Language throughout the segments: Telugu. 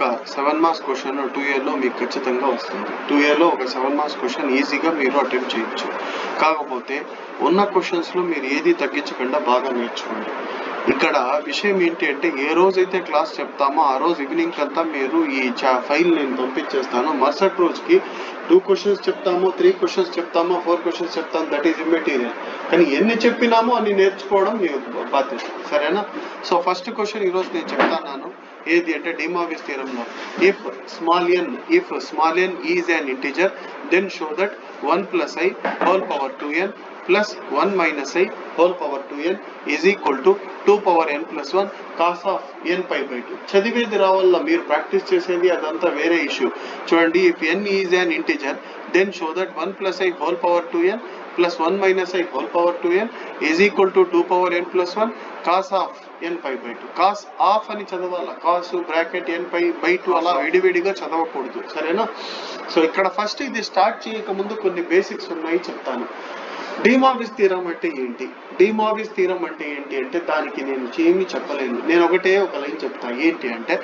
ఒక 7 మార్క్స్ క్వశ్చన్ 2 ఇయర్లో మీకు ఖచ్చితంగా వస్తుంది. 2 ఇయర్లో ఒక 7 మార్క్స్ క్వశ్చన్ ఈజీగా మీరు అటెంప్ట్ చేయొచ్చు. కాకపోతే ఉన్న క్వశ్చన్స్లో మీరు ఏది తగ్గించకుండా బాగా నేర్చుకోండి. ఇక్కడ విషయం ఏంటి అంటే ఏ రోజైతే క్లాస్ చెప్తామో ఆ రోజు ఈవినింగ్ అంతా మీరు ఈ ఫైల్ నేను పంపించేస్తాను. మరుసటి రోజుకి 2 క్వశ్చన్స్ చెప్తామో 3 క్వశ్చన్స్ చెప్తామో 4 క్వశ్చన్స్ చెప్తాము, దట్ ఈస్ ఇమ్మెటీరియల్. కానీ ఎన్ని చెప్పినామో అన్ని నేర్చుకోవడం మీ బాధ్యత, సరేనా? సో ఫస్ట్ క్వశ్చన్ ఈరోజు నేను చెప్తాను. ఏది అంటే D మార్విస్ థియరంలో if small n is an integer then show that 1 plus I whole power 2n plus 1 minus I whole power 2n is equal to 2 power n plus 1 cos of n pi by 2. చదివేది రావాల, మీరు ప్రాక్టీస్ చేసేది అదంతా వేరే ఇష్యూ. చూడండి, if n is an integer then show that 1 plus I whole power 2n plus 1 minus I whole power 2n is equal to 2 power n plus 1 cos of n pi by 2. Cos of అని చదవాల, cos bracket n pi by 2 అలా విడివిడిగా చదవకూడదు, సరేనా? సో ఇక్కడ ఫస్ట్ ఇది స్టార్ట్ చేయక ముందు కొన్ని బేసిక్స్ ఉన్నాయి, చెప్తాను. డి మార్విస్ థియరం అంటే ఏంటి? డి మార్విస్ థియరం అంటే ఏంటి అంటే దానికి నేను ఏమీ చెప్పలేను. నేను ఒక లైన్ చెప్తా. ఏంటి అంటే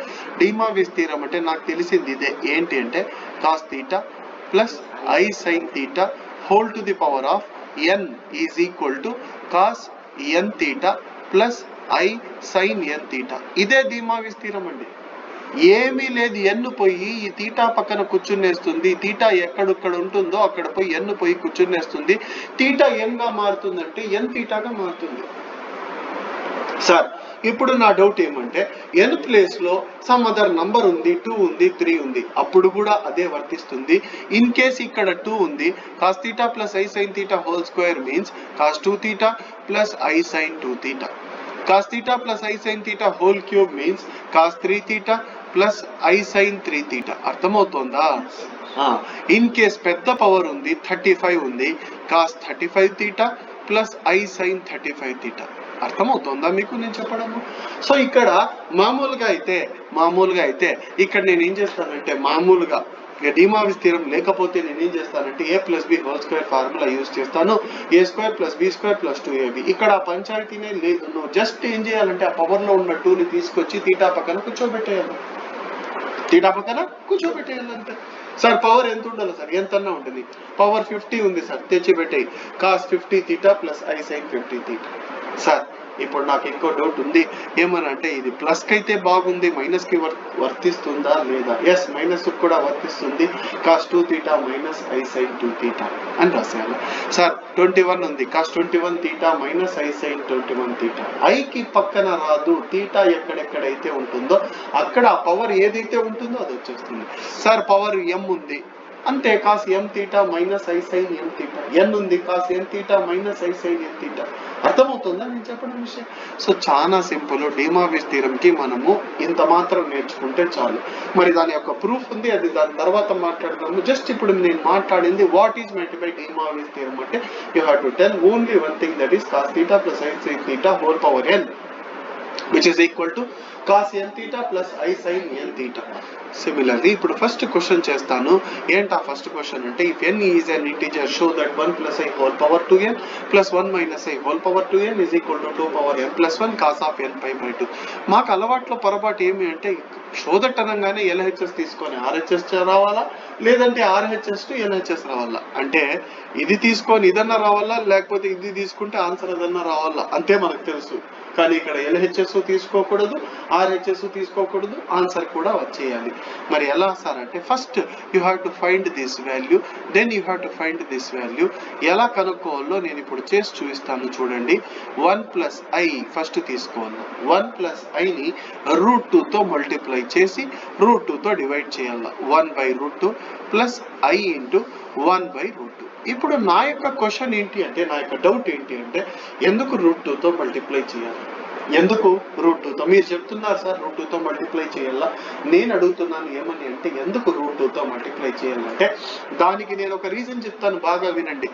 డి మార్విస్ థియరం అంటే నాకు తెలిసింది ఇదే. ఏంటి అంటే cos theta plus i sine theta whole to the power of n is equal to cos n theta plus i sine n theta. ఇదే డి మార్విస్ థియరం అండి. ఏమీ లేదు, ఎన్ను పోయి ఈ తీటా పక్కన కూర్చునేస్తుంది. తీటా ఎక్కడెక్కడ ఉంటుందో అక్కడ పోయి ఎన్ను పోయి కూర్చునేస్తుంది. తీటా ఎన్ గా మారుతుందంటే ఎన్ తీటాగా మారుతుంది. సార్ ఇప్పుడు నా డౌట్ ఏమంటే ఎన్ ప్లేస్ లో సమ్ అదర్ నంబర్ ఉంది, 2 ఉంది, 3 ఉంది, అప్పుడు కూడా అదే వర్తిస్తుంది. ఇన్ కేస్ ఇక్కడ 2 ఉంది, cos theta plus i sine theta whole square means cos 2 theta plus i sine 2 theta. Cos theta plus i sine theta whole cube means cos 3 theta plus i sine 3 theta. అర్థమవుతోందా? ఇన్ కేస్ పెద్ద పవర్ ఉంది, 35 ఉంది, cos 35 theta plus i sine 35 theta. అర్థమవుతోందా మీకు నేను చెప్పడము? సో ఇక్కడ మామూలుగా అయితే ఇక్కడ నేను ఏం చేస్తానంటే మామూలుగా డి మార్విస్ థియరం లేకపోతే నేను ఏం చేస్తానంటే a plus B whole square formula use చేస్తాను. a square plus B square plus 2ab. ఇక్కడ ఆ పంచాయతీనే లేదు. నువ్వు జస్ట్ ఏం చేయాలంటే ఆ పవర్ లో ఉన్న 2ని తీసుకొచ్చి తీటా పక్కన కూర్చోబెట్టేయాలి. అంతే. సార్ పవర్ ఎంత ఉండాలి సార్? ఎంతన్నా ఉంటుంది. పవర్ 50 ఉంది సార్, తెచ్చిపెట్టాయి. Cos 50 theta plus i sine 50 theta. Sir ఇప్పుడు నాకు ఇంకో డౌట్ ఉంది. ఏమనంటే ఇది ప్లస్ కి అయితే బాగుంది, మైనస్ కి వర్తిస్తుందా లేదా? ఎస్, మైనస్ కూడా వర్తిస్తుంది. Cos 2 theta minus i sine 2 theta అని రాసేయాలి. సార్ 21 ఉంది, cos 21 theta minus i sine 21 theta. ఐకి పక్కన రాదు, థీటా ఎక్కడెక్కడైతే ఉంటుందో అక్కడ ఆ పవర్ ఏదైతే ఉంటుందో అది వచ్చేస్తుంది. సార్ పవర్ ఎం ఉంది, అంతే, cos m theta minus i sine m theta. N ఉంది, cos n theta minus i sine n theta. అర్థమవుతుందా నేను చెప్పడం విషయం? సో చాలా సింపుల్. డి మార్విస్ థియరం కి మనము ఇంత మాత్రం నేర్చుకుంటే చాలు. మరి దాని యొక్క ప్రూఫ్ ఉంది, అది దాని తర్వాత మాట్లాడదాము. జస్ట్ ఇప్పుడు నేను మాట్లాడింది what is meant by de Moivre's theorem అంటే you have to tell only one thing, that is cos theta plus i sine theta whole power n which is equal to cos n theta plus I sin n theta. Similarly, ఇప్పుడు ఫస్ట్ క్వశ్చన్ చేస్తాను. ఏంటా ఫస్ట్ క్వశ్చన్ అంటే if n is an integer show that 1 plus I whole power 2n plus 1 minus I whole power 2n is equal to 2 power n plus 1 cos of n pi by 2. మాకు అలవాట్లో పొరపాటు ఏమి అంటే షో దట్ అనగానే LHS తీసుకొని RHS రావాలా, లేదంటే RHS టు LHS రావాలా. అంటే ఇది తీసుకొని ఇదన్నా రావాలా, లేకపోతే ఇది తీసుకుంటే ఆన్సర్ అదన్నా రావాలా, అంతే మనకు తెలుసు. కానీ ఇక్కడ LHS తీసుకోకూడదు, RHS తీసుకోకూడదు, ఆన్సర్ కూడా వచ్చేయాలి. మరి ఎలా సార్ అంటే first you have to find this value, then you have to find this value. ఎలా కనుక్కోవాలో నేను ఇప్పుడు చేసి చూపిస్తాను. చూడండి, 1 ప్లస్ ఐ ఫస్ట్ తీసుకోవాలి. 1 ప్లస్ ఐని √2తో మల్టిప్లై చేసి √2తో డివైడ్ చేయాలి. 1/√2 ప్లస్ ఐ ఇంటూ 1/√2. ఇప్పుడు నా యొక్క క్వశ్చన్ ఏంటి అంటే, నా యొక్క డౌట్ ఏంటి అంటే ఎందుకు √2తో మల్టిప్లై చేయాలి? ఎందుకు √2తో? మీరు చెప్తున్నారు సార్ √2తో మల్టిప్లై చేయాలా. నేను అడుగుతున్నాను ఏమని అంటే ఎందుకు √2తో మల్టిప్లై చేయాలంటే దానికి నేను ఒక రీజన్ చెప్తాను, బాగా వినండి.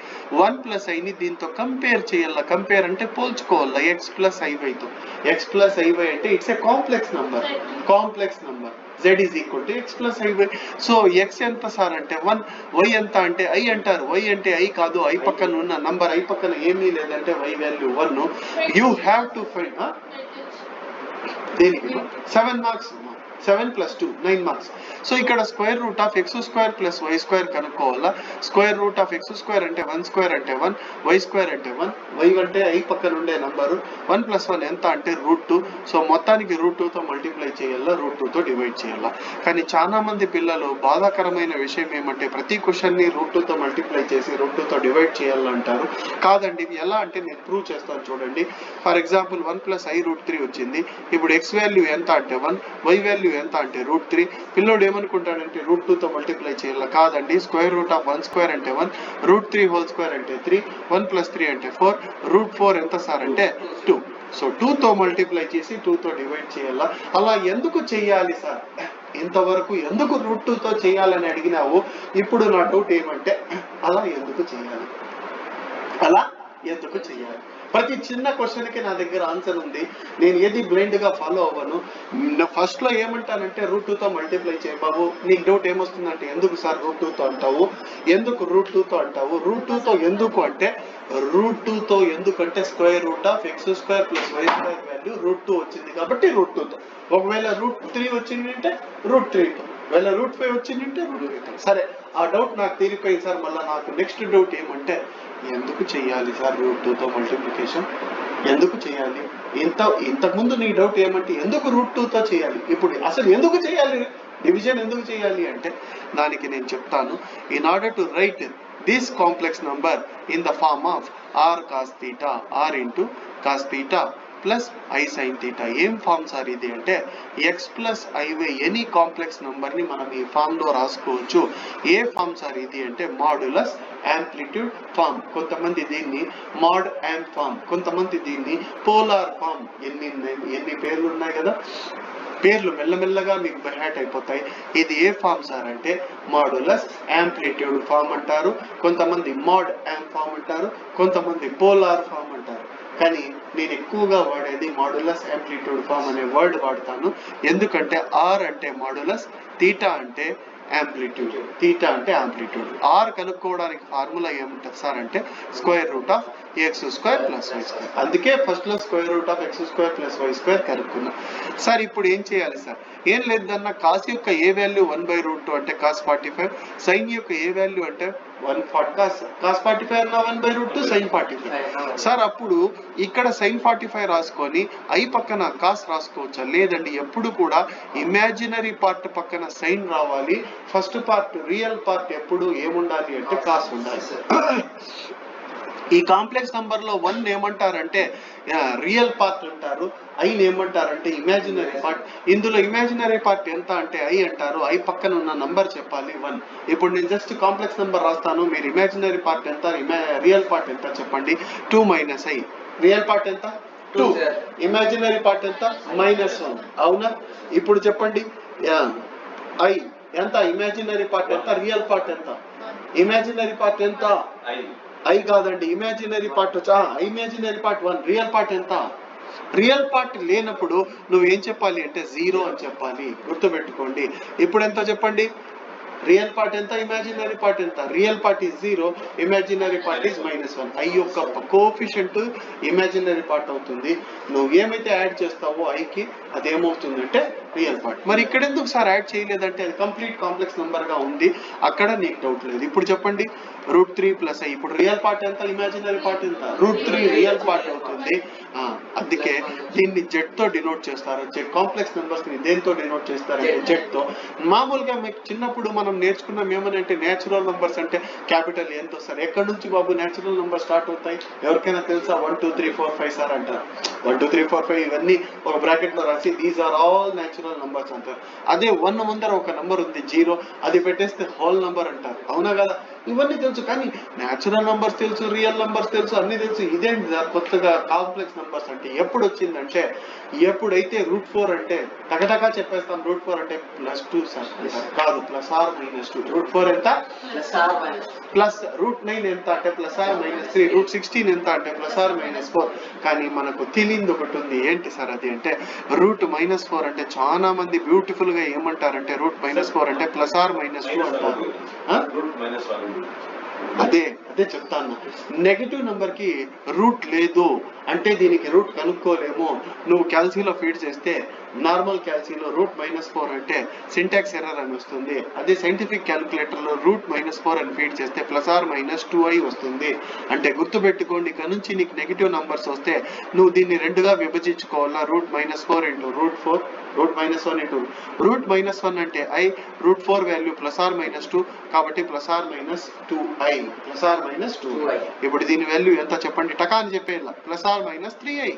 1 ప్లస్ ఐని దీంతో కంపేర్ చేయాలా. కంపేర్ అంటే పోల్చుకోవాలా x ప్లస్ ఐవైతో. x ప్లస్ ఐవై అంటే it's a complex number. z is equal to x plus iy. So x ఎంత సార్ అంటే 1, y ఎంత అంటే i అంటారు. y అంటే i కాదు, i పక్కన ఉన్న నంబర్, i పక్కన ఏమీ లేదంటే y value 1. You have to find దేనికి 7 మార్క్స్ 7 + 2 9 మార్క్స్. సో ఇక్కడ square root of x² + y² కనుక్కోవాలా. స్క్వేర్ రూట్ ఆఫ్ x² అంటే 1² అంటే 1, y² అంటే 1, y అంటే i పక్కన ఉండే నంబరు, 1 + 1 ఎంత అంటే √2. సో మొత్తానికి √2తో మల్టిప్లై చేయాలా, √2తో డివైడ్ చేయాలా. కానీ చాలా మంది పిల్లలు బాధాకరమైన విషయం ఏమంటే ప్రతి క్వశ్చన్ని √2తో మల్టిప్లై చేసి √2తో డివైడ్ చేయాలంటారు. కాదండి, ఎలా అంటే నేను ప్రూవ్ చేస్తాను చూడండి. ఫర్ ఎగ్జాంపుల్ 1 + i √3 వచ్చింది. ఇప్పుడు x వాల్యూ ఎంత అంటే 1, y వాల్యూ ఎంత అంటే √3. పిల్లోడు ఏమనుకుంటాడంటే √2తో మల్టిప్లై చేయాలి. కాదండి, స్క్వేర్ రూట్ ఆఫ్ 1² అంటే 1, √3² అంటే 3, 1 + 3 అంటే 4, √4 ఎంత సార్ అంటే 2. సో 2తో మల్టిప్లై చేసి 2తో డివైడ్ చేయాలా. అలా ఎందుకు చేయాలి సార్, ఇంతవరకు ఎందుకు √2తో చేయాలని అడిగినావు. ఇప్పుడు నా డౌట్ ఏమంటే అలా ఎందుకు చేయాలి, అలా ఎందుకు చేయాలి. ప్రతి చిన్న క్వశ్చన్కి నా దగ్గర ఆన్సర్ ఉంది. నేను ఏది బ్లైండ్ గా ఫాలో అవ్వను. ఫస్ట్ లో ఏమంటానంటే √2తో మల్టిప్లై చేయ బాబు. నీకు డౌట్ ఏమొస్తుందంటే ఎందుకు సార్ √2తో అంటావు, ఎందుకు √2తో అంటావు. √2తో ఎందుకు అంటే √2తో ఎందుకంటే square root of x² + y² value √2 వచ్చింది కాబట్టి √2తో. ఒకవేళ √3 వచ్చింది అంటే √3తో, ఒకవేళ √5 వచ్చింది అంటే √5తో. సరే, ఆ డౌట్ నాకు తీరిపోయింది సార్. మళ్ళీ నాకు నెక్స్ట్ డౌట్ ఏమంటే ఎందుకు చేయాలి సార్ √2తో మల్టిప్లికేషన్, ఎందుకు చేయాలి. ఇంతకుముందు నీ డౌట్ ఏమంటే ఎందుకు √2తో చేయాలి. ఇప్పుడు అసలు ఎందుకు చేయాలి, డివిజన్ ఎందుకు చేయాలి అంటే దానికి నేను చెప్తాను. In order to write this complex number in the form of r cos θ r into cos θ plus i sin θ. ఏం ఫార్మ్ సార్ ఇది అంటే x plus i any complex number ని మనం ఈ ఫామ్ లో రాసుకోవచ్చు. ఏ ఫామ్ సార్ ఇది అంటే మాడ్యులస్ యాంప్లిట్యూడ్ ఫామ్. కొంతమంది దీన్ని మాడ్ యాంప్ ఫామ్, కొంతమంది దీన్ని పోలార్ ఫామ్. ఎన్ని పేర్లు ఉన్నాయి కదా, పేర్లు మెల్లమెల్లగా మీకు బైహార్ట్ అయిపోతాయి. ఇది ఏ ఫామ్ సార్ అంటే మాడ్యులస్ యాంప్లిట్యూడ్ ఫామ్ అంటారు, కొంతమంది మాడ్ యాంప్ ఫామ్ అంటారు, కొంతమంది పోలార్ ఫామ్ అంటారు. కానీ నేను ఎక్కువగా వాడేది మాడ్యులస్ యాంప్లిట్యూడ్ ఫామ్ అనే వర్డ్ వాడతాను. ఎందుకంటే r అంటే మాడ్యులస్, θ అంటే యాంప్లిట్యూడ్, θ అంటే యాంప్లిట్యూడ్. r కనుక్కోవడానికి ఫార్ములా ఏముంటుంది సార్ అంటే square root of x² + y². అందుకే ఫస్ట్ లో square root of x² + y² కనుక్కున్నా. సార్ ఇప్పుడు ఏం చేయాలి సార్, ఏం లేదన్నా కాస్ యొక్క ఏ వాల్యూ 1/√2 అంటే cos 45, సైన్ యొక్క ఏ వాల్యూ అంటే 140, cos 45 అన్న 1/√2 sin 45. సార్ అప్పుడు ఇక్కడ sin 45 రాసుకొని i పక్కన cos రాసుకోవచ్చా. లేదండి, ఎప్పుడు కూడా ఇమాజినరీ పార్ట్ పక్కన సైన్ రావాలి. ఫస్ట్ పార్ట్ రియల్ పార్ట్ ఎప్పుడు ఏముండాలి అంటే cos ఉండాలి. ఈ కాంప్లెక్స్ నంబర్ లో 1 ఏమంటారంటే రియల్ పార్ట్ అంటారు, ఐ ఏమంటారంటే ఇమాజినరీ పార్ట్. ఇందులో ఇమాజినరీ పార్ట్ ఎంత అంటే ఐ అంటారు. ఐ పక్కన ఉన్న నంబర్ చెప్పాలి 1. ఇప్పుడు నేను జస్ట్ కాంప్లెక్స్ నంబర్ రాస్తాను, మీరు ఇమాజినరీ పార్ట్ ఎంత, రియల్ పార్ట్ ఎంత చెప్పండి. 2 - i. రియల్ పార్ట్ ఎంత 2, ఇమాజినరీ పార్ట్ ఎంత -1. అవునా. ఇప్పుడు చెప్పండి ఐ ఎంత, ఇమాజినరీ పార్ట్ ఎంత, రియల్ పార్ట్ ఎంత. ఇమాజినరీ పార్ట్ ఎంత ఐ కాదండి, ఇమాజినరీ పార్ట్ వచ్చా, ఇమాజినరీ పార్ట్ 1, రియల్ పార్ట్ ఎంత. రియల్ పార్ట్ లేనప్పుడు నువ్వు ఏం చెప్పాలి అంటే 0 అని చెప్పాలి. గుర్తుపెట్టుకోండి. ఇప్పుడు ఎంత చెప్పండి, రియల్ పార్ట్ ఎంత, ఇమాజినరీ పార్ట్ ఎంత. Real part is 0, imaginary part is -1. I యొక్క కోఎఫిషియంట్ ఇమాజినరీ పార్ట్ అవుతుంది. నువ్వు ఏమైతే యాడ్ చేస్తావో ఐకి అదేమవుతుందంటే రియల్ పార్ట్. మరి ఇక్కడ ఎందుకు సార్ యాడ్ చేయలేదంటే అది కంప్లీట్ కాంప్లెక్స్ నంబర్ గా ఉంది, అక్కడ నీకు డౌట్ లేదు. ఇప్పుడు చెప్పండి √3 + i. ఇప్పుడు రియల్ పార్ట్ ఎంత, ఇమాజినరీ పార్ట్ ఎంత, √3 రియల్ పార్ట్ అవుతుంది. అందుకే దీన్ని జెడ్ తో డినోట్ చేస్తారు. జెడ్ కాంప్లెక్స్ నెంబర్స్ ని దేంతో డినోట్ చేస్తారంటే జెడ్ తో. మామూలుగా మీకు చిన్నప్పుడు మనం నేర్చుకున్నాం ఏమనంటే నేచురల్ నంబర్స్ అంటే క్యాపిటల్ N తో సార్. ఎక్కడి నుంచి బాబు నేచురల్ నంబర్ స్టార్ట్ అవుతాయి, ఎవరికైనా తెలుసా. 1 2 3 4 5 సార్ అంటారు. 1 2 3 4 5 ఇవన్నీ ఒక బ్రాకెట్ లో రాసి these are all natural numbers అంటారు. అదే 1 ముందర ఒక నంబర్ ఉంది 0, అది పెట్టేస్తే హోల్ నంబర్ అంటారు. అవునా కదా. ఇవన్నీ తెలుసు, కానీ నేచురల్ నంబర్స్ తెలుసు, రియల్ నంబర్స్ తెలుసు, అన్ని తెలుసు. ఇదేంటి కొత్తగా కాంప్లెక్స్ నంబర్స్ అంటే ఎప్పుడు వచ్చిందంటే ఎప్పుడైతే √4 అంటే టకటకా చెప్పేస్తాం. √4 అంటే +2 సార్ కాదు, +r - 2. √4 ఎంత ప్లస్, √9 ఎంత అంటే +r - 3, √16 ఎంత అంటే +r - 4. కానీ మనకు తెలియదు ఒకటి ఉంది. ఏంటి సార్ అది అంటే √-4 అంటే చాలా మంది బ్యూటిఫుల్ గా ఏమంటారంటే √-4 అంటే +r - 2 అంటారు. అదే చెప్తాను. నెగటివ్ నంబర్ కి రూట్ లేదు అంటే దీనికి రూట్ కనుక్కోలేము. నువ్వు క్యాల్సిలో ఫీడ్ చేస్తే నార్మల్ క్యాల్సీలో √-4 అంటే సింటాక్స్ ఎర్రర్ అని వస్తుంది. అదే సైంటిఫిక్ క్యాలిక్యులేటర్లో √-4 అని ఫీడ్ చేస్తే +2i వస్తుంది. అంటే గుర్తుపెట్టుకోండి, ఇక నుంచి నీకు నెగిటివ్ నంబర్స్ వస్తే నువ్వు దీన్ని రెండుగా విభజించుకోవాలా. √-4 ఇంటూ √4, √-1 ఇంటూ √-1 అంటే i, √4 వాల్యూ +2 కాబట్టి +2i, +2i. ఇప్పుడు దీని వాల్యూ ఎంత చెప్పండి, టకా అని చెప్పేలా, +3i,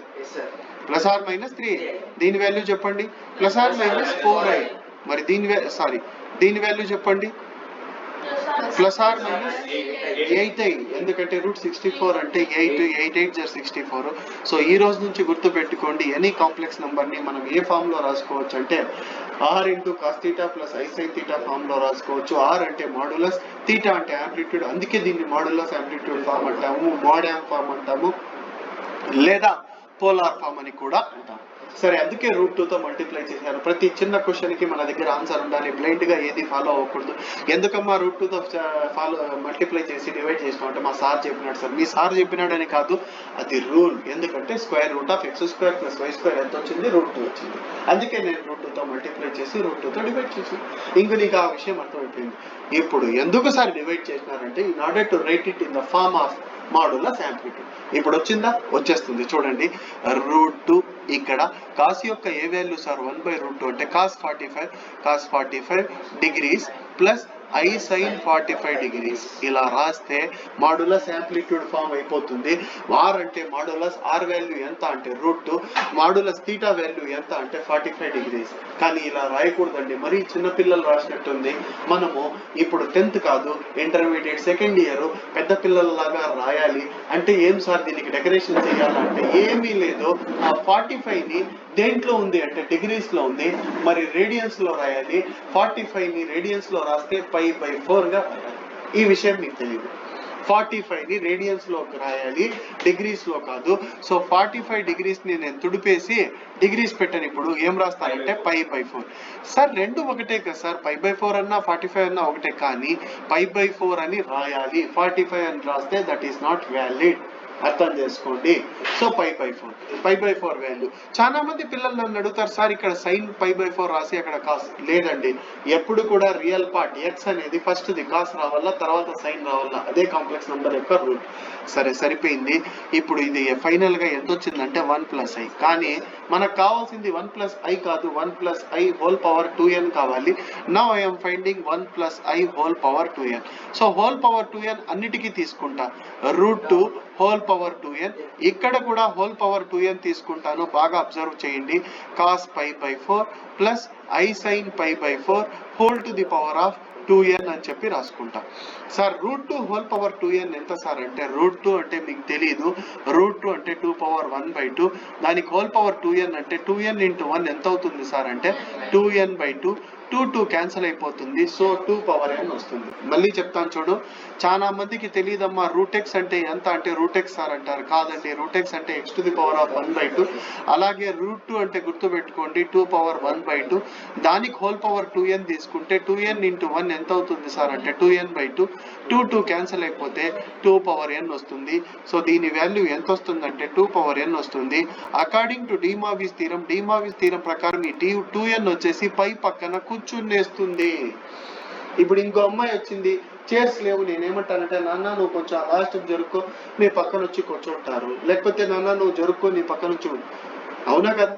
+3. దీని వాల్యూ చెప్పండి, +4i. మరి దీని వాల్యూ చెప్పండి, +8i. ఎందుకంటే √64 అంటే 8, 8 64. సో ఈ రోజు నుంచి గుర్తు పెట్టుకోండి, ఎనీ కాంప్లెక్స్ నంబర్ ని మనం ఏ ఫామ్ లో రాసుకోవచ్చు అంటే r × cos θ + i sin θ form లో రాసుకోవచ్చు. r అంటే మాడ్యులస్, θ అంటే యాంప్లిట్యూడ్, అందుకే దీన్ని మాడ్యులస్ యాంప్లిట్యూడ్ ఫామ్ అంటాము, మోడ్ యాంప్ ఫామ్ అంటాము, లేదా పోలార్ ఫామ్ అని కూడా అంటాం. సరే, అందుకే √2తో మల్టిప్లై చేశారు. ప్రతి చిన్న క్వశ్చన్ కి మన దగ్గర ఆన్సర్ ఉండాలి, బ్లైండ్ గా ఏది ఫాలో అవ్వకూడదు. ఎందుకమ్మా √2తో మల్టిప్లై చేసి డివైడ్ చేసినాం అంటే మా సార్ చెప్పినాడు సార్. మీ సార్ చెప్పినాడని కాదు, అది రూల్. ఎందుకంటే √x² + y² ఎంత వచ్చింది, √2 వచ్చింది. అందుకే నేను √2తో మల్టిప్లై చేసి √2తో డివైడ్ చేసాను. ఇంక నీకు ఆ విషయం అర్థమైపోయింది. ఇప్పుడు ఎందుకు సార్ డివైడ్ చేసినారంటే in order to write it in the form of modulus amplitude. ఇప్పుడు వచ్చిందా, వచ్చేస్తుంది చూడండి. √2 ఇక్కడ కాస్ యొక్క ఏ వాల్యూ సార్, 1/√2 అంటే cos 45 degrees plus i sin 45 degrees. ఇలా రాస్తే మాడ్యులస్ యాంప్లిట్యూడ్ ఫామ్ అయిపోతుంది. r అంటే మాడ్యులస్, r వాల్యూ ఎంత అంటే √2, మాడ్యులస్ θ వాల్యూ ఎంత అంటే 45 డిగ్రీస్. కానీ ఇలా రాయకూడదండి, మరీ చిన్నపిల్లలు రాసినట్టుంది. మనము ఇప్పుడు 10th కాదు, ఇంటర్మీడియట్ సెకండ్ ఇయర్ పెద్ద పిల్లలలాగా రాయాలి. అంటే ఏం సార్ దీనికి డెకరేషన్ చేయాలంటే ఏమీ లేదు. ఆ 45ని దేంట్లో ఉంది అంటే డిగ్రీస్ లో ఉంది, మరి రేడియన్స్ లో రాయాలి. 45ని రేడియన్స్ లో రాస్తే π/4 గా రాయాలి. ఈ విషయం మీకు తెలియదు. 45ని రేడియన్స్ లో రాయాలి, డిగ్రీస్ లో కాదు. సో 45 డిగ్రీస్ ని నేను తుడిపేసి డిగ్రీస్ పెట్టాను. ఇప్పుడు ఏం రాస్తానంటే π/4. సార్ రెండు ఒకటే కదా సార్, π/4 అన్నా 45 అన్నా ఒకటే, కానీ π/4 అని రాయాలి. 45 అని రాస్తే దట్ ఈస్ నాట్ వ్యాలిడ్. అర్థం చేసుకోండి. So π/4 value. చాలా మంది పిల్లలు నన్ను అడుగుతారు, సార్ ఇక్కడ sin π/4 రాసి అక్కడ కాస్. లేదండి, ఎప్పుడు కూడా రియల్ పార్ట్ x అనేది ఫస్ట్ ది కాస్ రావాలా, తర్వాత సైన్ రావాలా. అదే కాంప్లెక్స్ నంబర్ యొక్క రూల్. సరే, సరిపోయింది. ఇప్పుడు ఇది ఫైనల్ గా ఎంత వచ్చిందంటే 1 + i. కానీ మనకు కావాల్సింది 1 + i కాదు, 1 + i హోల్ పవర్ 2n కావాలి. Now I'm finding 1 + i whole power 2n. So whole power 2n అన్నిటికీ తీసుకుంటా, √2 హోల్ పవర్ 2n. ఇక్కడ కూడా హోల్ పవర్ 2n తీసుకుంటాను. బాగా అబ్జర్వ్ చేయండి. cos π/4 plus i sin π/4 whole to the power of 2n అని చెప్పి రాసుకుంటాం. సార్ √2 హోల్ పవర్ 2n ఎంత సార్ అంటే, √2 అంటే మీకు తెలియదు, √2 అంటే 2^1/2. దానికి హోల్ పవర్ 2n అంటే 2n × 1 ఎంత అవుతుంది సార్ అంటే 2n/2. 2 క్యాన్సిల్ అయిపోతుంది. సో 2^n వస్తుంది. మళ్ళీ చెప్తాను చూడు, చాలా మందికి తెలియదమ్మా √x అంటే ఎంత అంటే √x సార్ అంటారు. కాదండి, √x అంటే x⁻1/2. అలాగే √2 అంటే గుర్తుపెట్టుకోండి 2^1/2. దానికి హోల్ పవర్ 2n తీసుకుంటే 2n × 1 ఎంత అవుతుంది సార్ అంటే 2n/2. 2 క్యాన్సిల్ అయిపోతే 2^n వస్తుంది. సో దీని వాల్యూ ఎంత వస్తుందంటే 2^n వస్తుంది. అకార్డింగ్ టు డీమావిస్ థీరం ప్రకారం ఈ 2n వచ్చేసి పై పక్కన కూర్చునేస్తుంది. ఇప్పుడు ఇంకో అమ్మాయి వచ్చింది, చైర్స్ లేవు, నేనేమంటానంటే నాన్న నువ్వు కొంచెం లాస్ట్ జరుక్కో, నీ పక్కన వచ్చి కూర్చుంటారు. లేకపోతే నాన్న నువ్వు జరుక్కో, నీ పక్కన వచ్చి, అవునా కదా.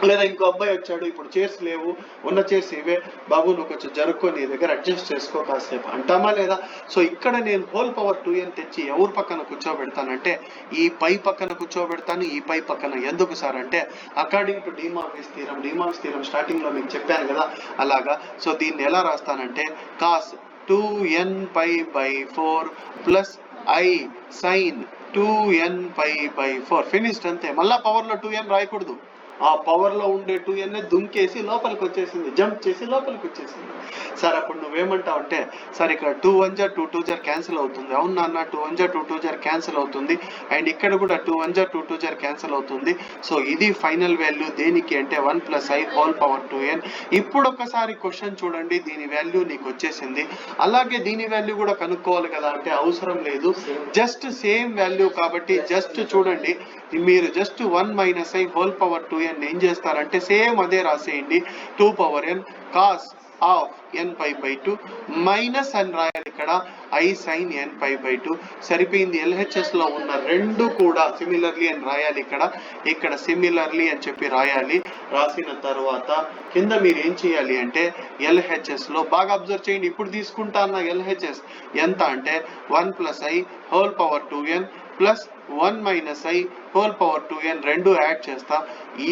లేదా ఇంకో అబ్బాయి వచ్చాడు, ఇప్పుడు చైర్స్ లేవు, ఉన్న చైర్స్ ఇవే, బాబు నువ్వు కొంచెం జరుక్కో, నీ దగ్గర అడ్జస్ట్ చేసుకో కాసేపు అంటామా లేదా. సో ఇక్కడ నేను హోల్ పవర్ 2n తెచ్చి ఎవరి పక్కన కూర్చోబెడతానంటే ఈ పై పక్కన కూర్చోబెడతాను. ఈ పై పక్కన ఎందుకు సార్ అంటే అకార్డింగ్ టు డీమావిస్ థీరం స్టార్టింగ్ లో మీకు చెప్పాను కదా, అలాగా. సో దీన్ని ఎలా రాస్తానంటే cos 2nπ/4 plus i sin 2nπ/4 finished. అంతే. మళ్ళా పవర్ లో 2n రాయకూడదు. ఆ పవర్ లో ఉండే 2n దుంకేసి లోపలికి వచ్చేసింది, జంప్ చేసి లోపలికి వచ్చేసింది. సార్ అప్పుడు నువ్వేమంటావు అంటే, సార్ ఇక్కడ 2 1 జా 2 2 జా క్యాన్సిల్ అవుతుంది. అవును నాన్న, 2 1 జా 2 2 జా క్యాన్సిల్ అవుతుంది. అండ్ ఇక్కడ కూడా 2 1 జా 2 2 జా క్యాన్సిల్ అవుతుంది. సో ఇది ఫైనల్ వాల్యూ దేనికి అంటే 1 + i హోల్ పవర్ 2n. ఇప్పుడు ఒకసారి క్వశ్చన్ చూడండి, దీని వాల్యూ నీకు వచ్చేసింది. అలాగే దీని వాల్యూ కూడా కనుక్కోవాలి కదా అంటే అవసరం లేదు, జస్ట్ సేమ్ వాల్యూ కాబట్టి జస్ట్ చూడండి. మీరు just 1 minus i whole power 2n ఏం చేస్తారంటే సేమ్ అదే రాసేయండి, 2 power n cos of n pi by 2 minus అని రాయాలి ఇక్కడ i sine n pi by 2. సరిపోయింది. ఎల్హెచ్ఎస్ లో ఉన్న రెండు కూడా సిమిలర్లీ అని రాయాలి, ఇక్కడ సిమిలర్లీ అని చెప్పి రాయాలి. రాసిన తర్వాత కింద మీరు ఏం చేయాలి అంటే ఎల్హెచ్ఎస్ లో బాగా అబ్జర్వ్ చేయండి. ఇప్పుడు తీసుకుంటా అన్న ఎల్హెచ్ఎస్ ఎంత అంటే 1 plus I whole power 2n plus 1 minus i whole power 2n రెండు యాడ్ చేస్తా,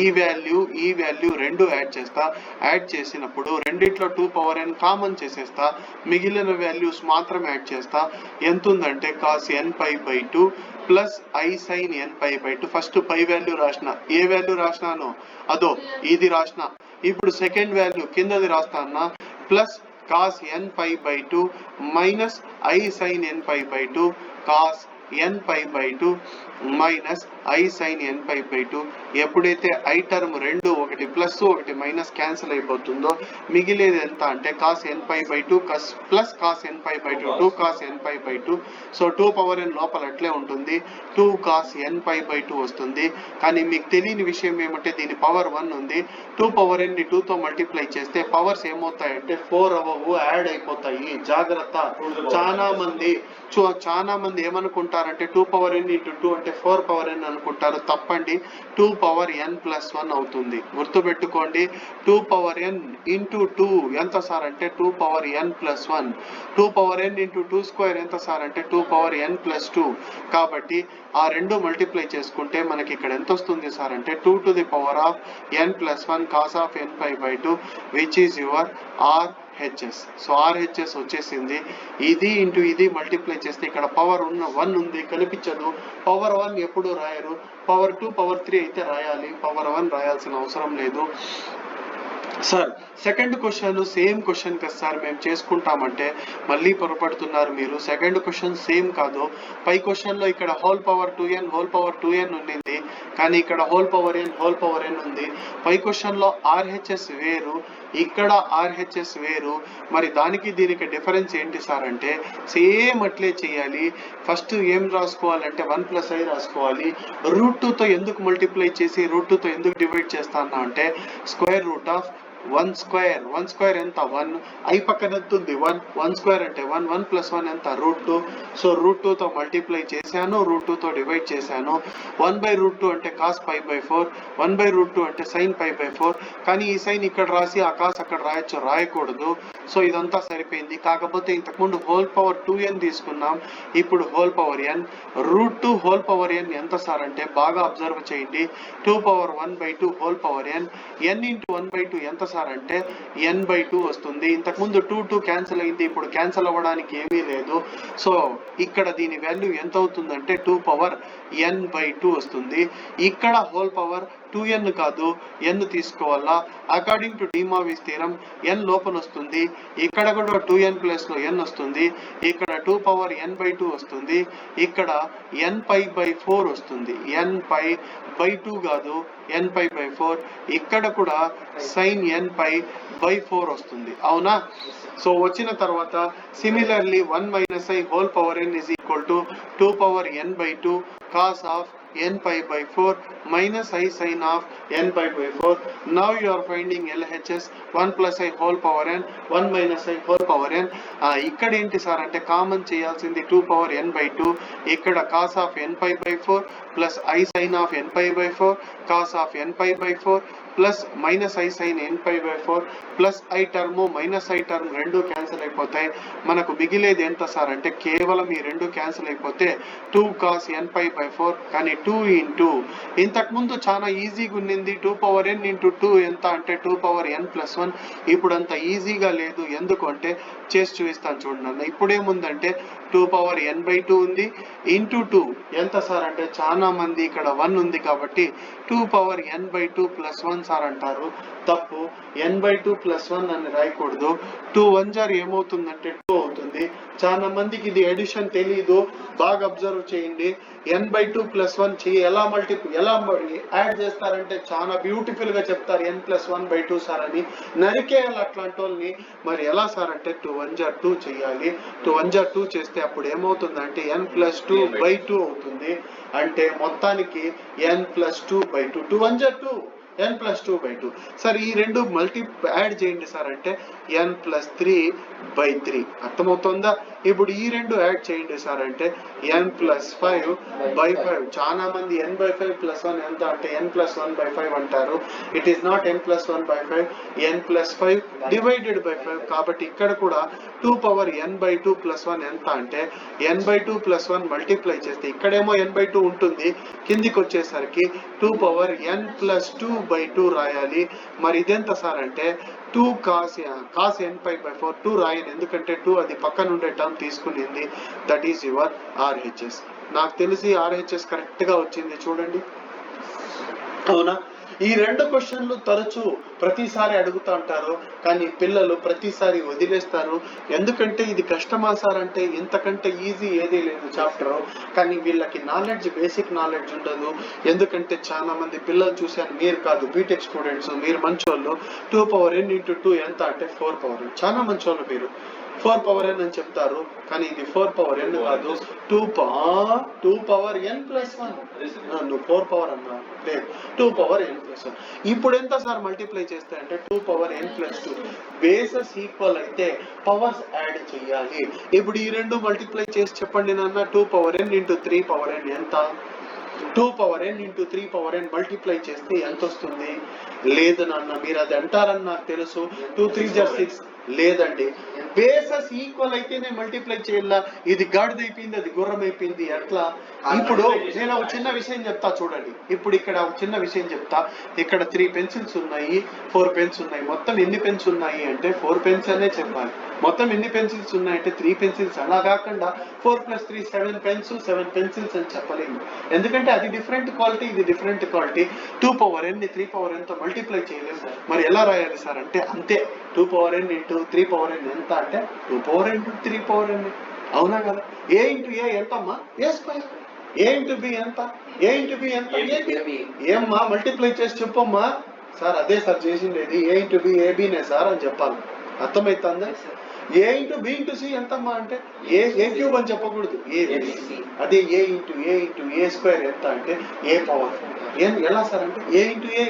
ఈ వాల్యూ రెండు యాడ్ చేస్తా. యాడ్ చేసినప్పుడు రెండిట్లో 2 పవర్ n కామన్ చేసేస్తా, మిగిలిన వాల్యూస్ మాత్రం యాడ్ చేస్తా. ఎంత ఉందంటే cos n pi by 2 plus i sine n pi by 2. First pi value రాసిన, ఏ వాల్యూ రాసినాను అదో ఇది రాసిన. ఇప్పుడు సెకండ్ వాల్యూ కిందది రాస్తా అన్న, plus cos n pi by 2 minus i sine n pi by 2 cos n pi by 2 minus i sine n pi by 2. ఎప్పుడైతే ఐ టర్మ్ రెండు ఒకటి ప్లస్ ఒకటి మైనస్ క్యాన్సిల్ అయిపోతుందో మిగిలేది ఎంత అంటే cos n pi by 2 plus cos n pi by 2 2 cos n pi by 2. So 2 power n లోపల అట్లే ఉంటుంది, 2 కాస్ n పై బై 2 వస్తుంది. కానీ మీకు తెలియని విషయం ఏమంటే దీని పవర్ 1 ఉంది. 2 పవర్ n ని 2 తో మల్టిప్లై చేస్తే పవర్స్ ఏమవుతాయంటే 4 అవ్వవు, యాడ్ అయిపోతాయి. జాగ్రత్త. చాలా మంది ఏమనుకుంటారంటే 2 పవర్ n ఇంటూ 2 అంటే 4 పవర్ n అనుకుంటారు. తప్పండి, 2 పవర్ n ప్లస్ 1 అవుతుంది. గుర్తుపెట్టుకోండి, 2 పవర్ n ఇంటూ 2 ఎంత సార్ అంటే 2 power n plus 1. 2 power n into 2 square ఎంత సార్ అంటే 2 పవర్ n ప్లస్ 2. కాబట్టి ఆ రెండు మల్టిప్లై చేసుకుంటే మనకి ఇక్కడ ఎంత వస్తుంది సార్ అంటే 2 to the power of n plus 1 cos of n pi by 2 which is your RHS. So RHS వచ్చేసింది. ఇది ఇంటూ ఇది మల్టిప్లై చేస్తే ఇక్కడ పవర్ 1 ఉంది, కనిపించదు. పవర్ 1 ఎప్పుడు రాయరు, పవర్ 2 పవర్ 3 అయితే రాయాలి, పవర్ 1 రాయాల్సిన అవసరం లేదు. Sir second question same question కదా సార్ మేము చేసుకుంటామంటే మళ్ళీ పొరపడుతున్నారు మీరు. సెకండ్ క్వశ్చన్ సేమ్ కాదు. పై క్వశ్చన్ లో ఇక్కడ హోల్ పవర్ 2n ఉండింది, కానీ ఇక్కడ హోల్ పవర్ n ఉంది. పై క్వశ్చన్ లో ఆర్హెచ్ఎస్ వేరు, ఇక్కడ ఆర్హెచ్ఎస్ వేరు. మరి దానికి దీనికి డిఫరెన్స్ ఏంటి సార్ అంటే సేమ్ అట్లే చేయాలి. ఫస్ట్ ఏం రాసుకోవాలంటే 1 ప్లస్ ఐ రాసుకోవాలి. రూట్ 2 తో ఎందుకు మల్టిప్లై చేసి రూట్ 2 తో ఎందుకు డివైడ్ చేస్తాను అంటే స్క్వేర్ రూట్ ఆఫ్ 1 స్క్వేర్ ఎంత 1, ఐ పక్కన ఎంత ఉంది 1 స్క్వేర్ అంటే 1 ప్లస్ 1 ఎంత రూట్ 2. సో రూట్ 2 తో మల్టిప్లై చేశాను, రూట్ 2 తో డివైడ్ చేశాను. 1 బై రూట్ 2 అంటే cos pi by 4, 1 by root 2 అంటే సైన్ పై బై 4. కానీ ఈ సైన్ ఇక్కడ రాసి ఆ కాస్ అక్కడ రాయకూడదు. సో ఇదంతా సరిపోయింది. కాకపోతే ఇంతకుముందు హోల్ పవర్ 2n తీసుకున్నాం, ఇప్పుడు whole power n. Root 2 whole power n ఎంత సార్ అంటే బాగా అబ్జర్వ్ చేయండి, 2 power 1 by 2 whole power n. n into 1 by 2 ఎంత సార్ అంటే n బై 2 వస్తుంది. ఇంతకుముందు 2 క్యాన్సిల్ అయింది, ఇప్పుడు క్యాన్సిల్ అవ్వడానికి ఏమీ లేదు. సో ఇక్కడ దీని వాల్యూ ఎంత అవుతుందంటే 2 పవర్ n బై 2 వస్తుంది. ఇక్కడ హోల్ పవర్ 2n కాదు n తీసుకోవాలా. అకార్డింగ్ టు డీమావిస్ థీరం n లోపల వస్తుంది, ఇక్కడ కూడా 2n ప్లస్ లో n వస్తుంది, ఇక్కడ 2 పవర్ n బై 2 వస్తుంది, ఇక్కడ n పై బై 4 వస్తుంది. n పై బై 2 కాదు, n పై బై 4. ఇక్కడ కూడా సైన్ n పై బై 4 వస్తుంది, అవునా? సో వచ్చిన తర్వాత similarly 1 minus i whole power n is equal to 2 power n by 2 cos of n pi by 4 minus I sin of n pi by 4. Now you are finding LHS 1 plus I whole power n 1 minus I whole power n. ఇక్కడ ఏంటి సార్ అంటే కామన్ చేయాల్సింది 2 పవర్ n by 2. ఇక్కడ cos of n pi by 4 plus I sin of n pi by 4 cos of n pi by 4 plus minus i sine n pi by 4 plus i term minus i term రెండు క్యాన్సిల్ అయిపోతాయి. మనకు మిగిలేది ఎంత సార్ అంటే కేవలం ఈ రెండు క్యాన్సిల్ అయిపోతే 2 కాస్ n పై బై 4. కానీ 2 ఇంటూ ఇంతకుముందు చాలా ఈజీగా ఉన్నింది, 2 పవర్ n ఇంటూ 2 ఎంత అంటే 2 పవర్ n ప్లస్ 1. ఇప్పుడు అంత ఈజీగా లేదు, ఎందుకు అంటే చేసి చూపిస్తాను చూడండి. ఇప్పుడేముందంటే 2 పవర్ n బై 2 ఉంది ఇంటూ 2 ఎంత సార్ అంటే చాలా మంది ఇక్కడ 1 ఉంది కాబట్టి 2 పవర్ n/2 ప్లస్ 1 సార్ అంటారు. తప్పు. n/2 ప్లస్ 1 అని రాయకూడదు. 2 1 జార్ ఏమవుతుందంటే 2 అవుతుంది. చాలా మందికి ఇది ఎడిషన్ తెలియదు, బాగా అబ్జర్వ్ చేయండి. n/2 ప్లస్ 1 ఎలా యాడ్ చేస్తారంటే చాలా బ్యూటిఫుల్ గా చెప్తారు. n+1/2 సార్ అని నరికేయాలి అట్లాంటి వాళ్ళని. మరి ఎలా సార్ అంటే 2 1 జార్ 2 చేయాలి. 2 1 జార్ 2 చేస్తే అప్పుడు ఏమవుతుందంటే n+2/2 అవుతుంది. అంటే మొత్తానికి n+2/2. 2 1 జార్ 2, n+2/2. సార్ ఈ రెండు యాడ్ చేయండి సార్ అంటే n+3/3. అర్థమవుతుందా? ఇప్పుడు ఈ రెండు యాడ్ చేయండి సార్ అంటే n+5/5. చాలా మంది n/5 ప్లస్ 1 ఎంత అంటే n+1/5 అంటారు. It is not n+1/5, n+5 divided by 5. కాబట్టి ఇక్కడ కూడా 2 పవర్ n/2 ప్లస్ 1 ఎంత అంటే n/2 ప్లస్ 1 మల్టిప్లై చేస్తే ఇక్కడేమో n/2 ఉంటుంది, కిందికి వచ్చేసరికి 2 పవర్ n+2/2 రాయాలి. మరి ఇదెంత సార్ అంటే 2 cos n/4. 2 రాయను ఎందుకంటే 2 అది పక్కన ఉండే టర్మ్ తీసుకునింది. That is your RHS. నాకు తెలిసి RHS కరెక్ట్ గా వచ్చింది చూడండి. అవునా? ఈ రెండు క్వశ్చన్లు తరచూ ప్రతిసారి అడుగుతూ ఉంటారు, కానీ పిల్లలు ప్రతిసారి వదిలేస్తారు. ఎందుకంటే ఇది కష్టమా సార్ అంటే ఇంతకంటే ఈజీ ఏదీ లేదు చాప్టర్. కానీ వీళ్ళకి నాలెడ్జ్, బేసిక్ నాలెడ్జ్ ఉండదు. ఎందుకంటే చాలా మంది పిల్లలు చూశాను, మీరు కాదు బీటెక్ స్టూడెంట్స్, మీరు మంచోళ్ళు. 2 పవర్ n ఇంటూ 2 ఎంత అంటే 4 పవర్ n. చాలా మంచోళ్ళు మీరు. 4 పవర్ n అని చెప్తారు, కానీ ఇది 4 పవర్ n కాదు, 2 పవర్ n ప్లస్ 1. నువ్వు 4 పవర్ అన్నా లేదు, 2 పవర్ n ప్లస్ 1. ఇప్పుడు ఎంత సార్ మల్టిప్లై చేస్తే అంటే 2 power n plus 2. Bases equal అయితే పవర్స్ యాడ్ చేయాలి. ఇప్పుడు ఈ రెండు మల్టిప్లై చేసి చెప్పండి నాన్న. 2 power n into 3 power n ఎంత? 2 power n into 3 power n multiply చేస్తే ఎంత వస్తుంది? లేదు నాన్న, మీరు అది అంటారని నాకు తెలుసు. 2 3 జర్ 6. లేదండి, బేసెస్ ఈక్వల్ అయితేనే మల్టిప్లై చేయాలా. ఇది గాడిద అయిపోయింది, అది గుర్రం అయిపోయింది. ఎట్లా? ఇప్పుడు నేను ఒక చిన్న విషయం చెప్తా చూడండి. ఇప్పుడు ఇక్కడ ఒక చిన్న విషయం చెప్తా. ఇక్కడ 3 పెన్సిల్స్ ఉన్నాయి, 4 పెన్స్ ఉన్నాయి. మొత్తం ఎన్ని పెన్స్ ఉన్నాయి అంటే 4 పెన్స్ అనే చెప్పాలి. మొత్తం ఎన్ని పెన్సిల్స్ ఉన్నాయంటే 3 పెన్సిల్స్. అలా కాకుండా 4 + 3 7 పెన్స్, 7 పెన్సిల్స్ అని చెప్పలేము. ఎందుకంటే అది డిఫరెంట్ క్వాలిటీ, ఇది డిఫరెంట్ క్వాలిటీ. 2 పవర్ n ని 3 పవర్ n తో మల్టిప్లై చేయలేము. మరి ఎలా రాయాలి సార్ అంటే అంతే. 2 power n into 3 power n ఎంత అంటే 2 power n into 3 power n. అవునా కదా? a ఇంటూ a ఎంతమ్మా? a². a ఇంటూ b ఎంత? a ఇంటూ b ఎంత? ab. ఏమ్మా మల్టిప్లై చేసి చెప్పమ్మా. సార్ అదే సార్ చేసిండేది, a ఇంటూ b ab నే సార్ అని చెప్పాలి. అర్థమవుతుందా? a into b into c ఎంతమ్మా అంటే a³ అని చెప్పకూడదు, abc. అదే a ఇంటూ a² ఎంత అంటే a⁴. ఎలా సార్ అంటే a into a²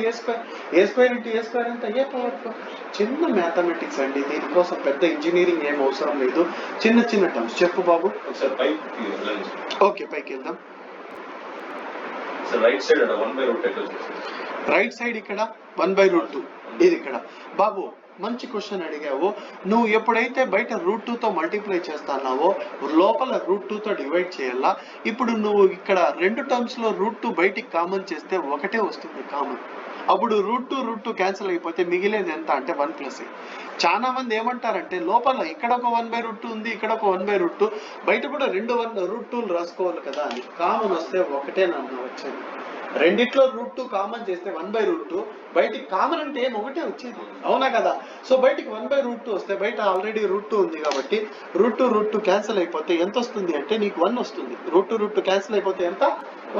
into a² ఎంత? a⁴. చిన్న మ్యాథమెటిక్స్ అండి, దీనికోసం పెద్ద ఇంజనీరింగ్ ఏం అవసరం లేదు. చిన్న చిన్న టర్మ్స్. చెప్పు బాబు. ఓకే, పైకి వెళ్దాం. రైట్ సైడ్ ఇక్కడ 1/√2. ఇది ఇక్కడ బాబు మంచి క్వశ్చన్ అడిగావు. నువ్వు ఎప్పుడైతే బయట √2తో మల్టిప్లై చేస్తున్నావో లోపల √2తో డివైడ్ చేయాలా. ఇప్పుడు నువ్వు ఇక్కడ రెండు టర్మ్స్ లో √2 బయటికి కామన్ చేస్తే ఒకటే వస్తుంది కామన్. అప్పుడు √2 క్యాన్సిల్ అయిపోతే మిగిలేది ఎంత అంటే 1+a. చాలా మంది ఏమంటారంటే లోపల ఇక్కడ ఒక 1/√2 ఉంది, ఇక్కడ ఒక 1/√2, బయట కూడా 2 √2లు రాసుకోవాలి కదా అని. కామన్ వస్తే ఒకటే నన్ను వచ్చేది. రెండిట్లో √2 కామన్ చేస్తే 1/√2, బయటికి కామన్ అంటే ఏం ఒకటే వచ్చేది. అవునా కదా? సో బయటికి 1/√2 వస్తే బయట ఆల్రెడీ √2 ఉంది కాబట్టి √2 క్యాన్సిల్ అయిపోతే ఎంత వస్తుంది అంటే నీకు 1 వస్తుంది. √2 క్యాన్సిల్ అయిపోతే ఎంత?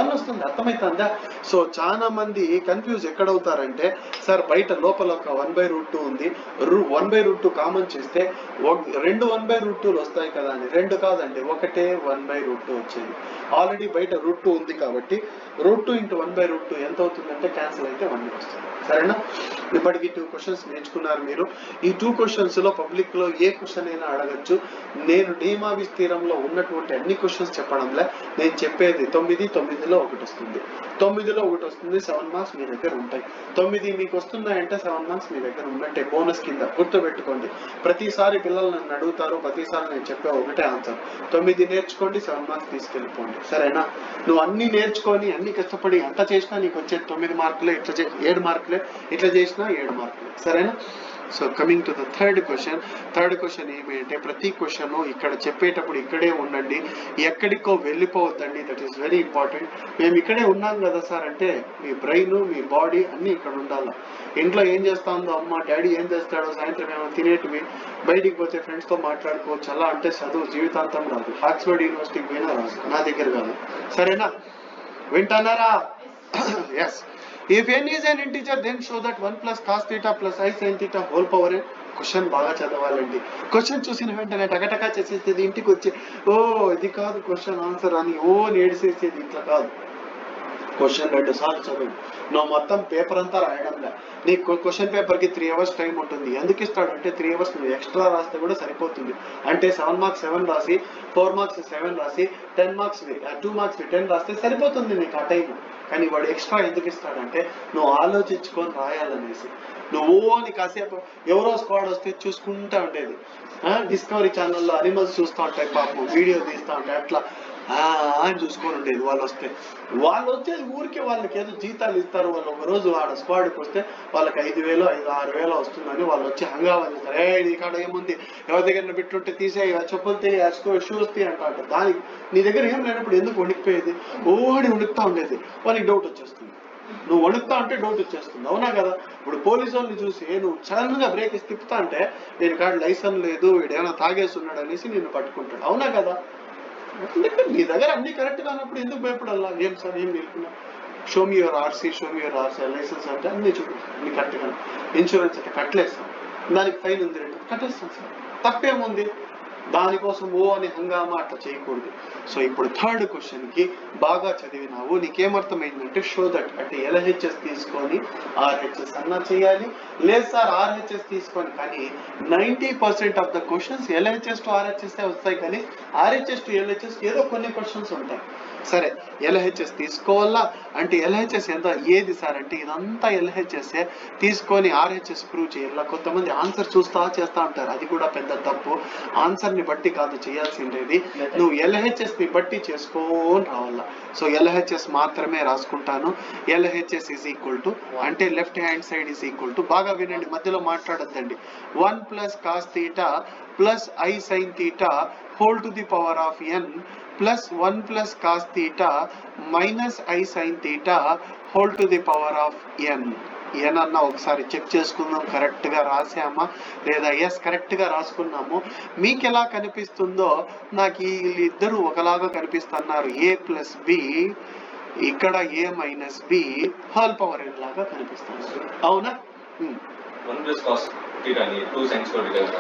1 వస్తుంది. అర్థమవుతుందా? సో చాలా మంది కన్ఫ్యూజ్ ఎక్కడవుతారంటే సార్ బయట లోపల ఒక 1/√2 ఉంది, 1/√2 కామన్ చేస్తే రెండు 1/√2లు వస్తాయి కదా అని. రెండు కాదండి, ఒకటే 1/√2 వచ్చేది. ఆల్రెడీ బయట √2 ఉంది కాబట్టి √2 ఇంటూ 1/√2 ఎంత అవుతుందంటే క్యాన్సిల్ అయితే 1 వస్తుంది. సరేనా? ఇప్పటికి 2 క్వశ్చన్స్ నేర్చుకున్నారు మీరు. ఈ 2 క్వశ్చన్స్ లో పబ్లిక్ లో ఏ క్వశ్చన్ అయినా అడగచ్చు. నేను డీమా విస్తీరంలో ఉన్నటువంటి అన్ని క్వశ్చన్స్ చెప్పడంలే, నేను చెప్పేది 9లో 1 వస్తుంది, 9లో 1 వస్తుంది. 7 మార్క్స్ మీ దగ్గర ఉంటాయి. 9 మీకు వస్తున్నాయంటే 7 మార్క్స్ మీ దగ్గర ఉన్నట్టే బోనస్ కింద. గుర్తుపెట్టుకోండి. ప్రతిసారి పిల్లలు నన్ను అడుగుతారు, ప్రతిసారి నేను చెప్పే ఒకటే ఆన్సర్. 9 నేర్చుకోండి, 7 మార్క్స్ తీసుకెళ్ళిపోండి. సరేనా? నువ్వు అన్ని నేర్చుకొని అన్ని కష్టపడి అంత చేసినా నీకు వచ్చే 9 మార్కులే, ఇట్లా 7 మార్కులే, ఇట్లా చేసినా 7 మార్కులే. సరేనా? So coming to the third question ఏమి అంటే ప్రతి క్వశ్చన్ ఇక్కడ చెప్పేటప్పుడు ఇక్కడే ఉండండి, ఎక్కడికో వెళ్ళిపోవద్దండి. That is very important. మేము ఇక్కడే ఉన్నాం కదా సార్ అంటే మీ బ్రెయిన్ మీ బాడీ అన్నీ ఇక్కడ ఉండాలి. ఇంట్లో ఏం చేస్తా ఉందో అమ్మ డాడీ ఏం చేస్తాడో సాయంత్రం ఏమైనా తినేటివి, బయటికి పోతే ఫ్రెండ్స్తో మాట్లాడుకోవచ్చు. అలా అంటే చదువు జీవితాంతం రాదు. ఆక్స్ఫర్డ్ యూనివర్సిటీకి పోయినా రాదు, నా దగ్గర కాదు. సరేనా, వింటున్నారా? Yes. If n is an integer, then show that 1 plus cos theta plus I sin theta whole power n. Question బాగా చదవాలండి. క్వశ్చన్ చూసిన వెంటనే టకటకా చేసేసేది, ఇంటికి వచ్చి ఓ ఇది కాదు క్వశ్చన్ ఆన్సర్ అని నేడిసేసేది, ఇట్లా కాదు. క్వశ్చన్ 2 సార్లు చదువు. నువ్వు మొత్తం పేపర్ అంతా రాయడంలే. నీకు క్వశ్చన్ పేపర్కి 3 hours టైం ఉంటుంది. ఎందుకు ఇస్తాడంటే 3 hours నువ్వు ఎక్స్ట్రా రాస్తే కూడా సరిపోతుంది. అంటే 7 marks 7 రాసి, 4 marks 7 రాసి, 10 marks 2 marks 10 రాస్తే సరిపోతుంది నీకు ఆ టైం. కానీ వాడు ఎక్స్ట్రా ఎందుకు ఇస్తాడంటే నువ్వు ఆలోచించుకొని రాయాలనేసి. నువ్వు అని కాసేపు ఎవరో స్క్వాడ్ వస్తే చూసుకుంటా ఉండేది. డిస్కవరీ ఛానల్లో అనిమల్స్ చూస్తూ ఉంటాయి పాపం, వీడియో తీస్తూ ఉంటాయి, అట్లా అని చూసుకొని ఉండేది. వాళ్ళు వచ్చేది ఊరికే వాళ్ళకి ఏదో జీతాలు ఇస్తారు. వాళ్ళు ఒక రోజు ఆడ స్క్వాడ్కి వస్తే వాళ్ళకి 5,000 6,000 వస్తుందని వాళ్ళు వచ్చి హంగామా చేస్తారు. నీ కాడ ఏముంది, ఎవరి దగ్గర పెట్టుంటే తీసేయి, చెప్పులు తీ, షూస్ తీ అంటారు. దానికి నీ దగ్గర ఏం లేనప్పుడు ఎందుకు వణికిపోయేది? ఓడి వణుకుతా ఉండేది. వాళ్ళకి డౌట్ వచ్చేస్తుంది. నువ్వు వణుకుతా అంటే డౌట్ వచ్చేస్తుంది, అవునా కదా? ఇప్పుడు పోలీసు వాళ్ళని చూసి నువ్వు సడన్ గా బ్రేక్ వేసి తిప్పుతా అంటే నేను కాడ లైసెన్స్ లేదు, వీడేమైనా తాగేస్తున్నాడు అనేసి నిన్ను పట్టుకుంటాడు, అవునా కదా? నీ దగ్గర అన్ని కరెక్ట్ గా ఉన్నప్పుడు ఎందుకు భయపడాలా? ఏం సార్ ఏం నిలుపున్నా, show me your RC, licence అంటే అన్ని చూపిస్తాను, అన్ని కరెక్ట్ గా. ఇన్సూరెన్స్ అంటే కట్టలేస్తాం, దానికి ఫైన్ ఉంది, కట్టేస్తాం సార్, తప్పేముంది? దానికోసం అని హంగామా అట్లా చేయకూడదు. సో ఇప్పుడు థర్డ్ క్వశ్చన్ కి బాగా చదివినావు, నీకేమర్థమైందంటే షో దట్ అంటే LHS తీసుకొని RHS అన్నా చేయాలి, లేదు సార్ RHS తీసుకొని. కానీ 90% of the questions LHS to RHS వస్తాయి, కానీ RHS టు LHS ఏదో కొన్ని క్వశ్చన్స్ ఉంటాయి. సరే, LHS తీసుకోవాలా అంటే LHS ఎంత ఏది సార్ అంటే ఇదంతా LHS తీసుకొని RHS ప్రూవ్ చేయాలా. కొంతమంది ఆన్సర్ చూస్తా చేస్తా ఉంటారు, అది కూడా పెద్ద తప్పు. ఆన్సర్ ని బట్టి కాదు చేయాల్సిండేది, నువ్వు LHS ని బట్టి చేసుకొని రావాలా. సో LHS మాత్రమే రాసుకుంటాను. LHS ఈజ్ ఈక్వల్ టు అంటే left hand side is equal to, బాగా వినండి, మధ్యలో మాట్లాడద్దండి, 1 plus cos theta plus I sin theta whole to the power of n plus 1 plus cos theta minus I sin theta whole to the power of n. ఏనన్నా ఒకసారి చెక్ చేసుకుందాం, కరెక్ట్ గా రాసామా లేదా? ఎస్, కరెక్ట్ గా రాసుకున్నాము. మీకు ఎలా కనిపిస్తుందో నాకు వీళ్ళిద్దరూ ఒకలాగా కనిపిస్తున్నారు. A plus B, ఇక్కడ A minus B whole power n లాగా కనిపిస్తున్నారు, అవునా? 1 plus cos theta ni 2 sin square theta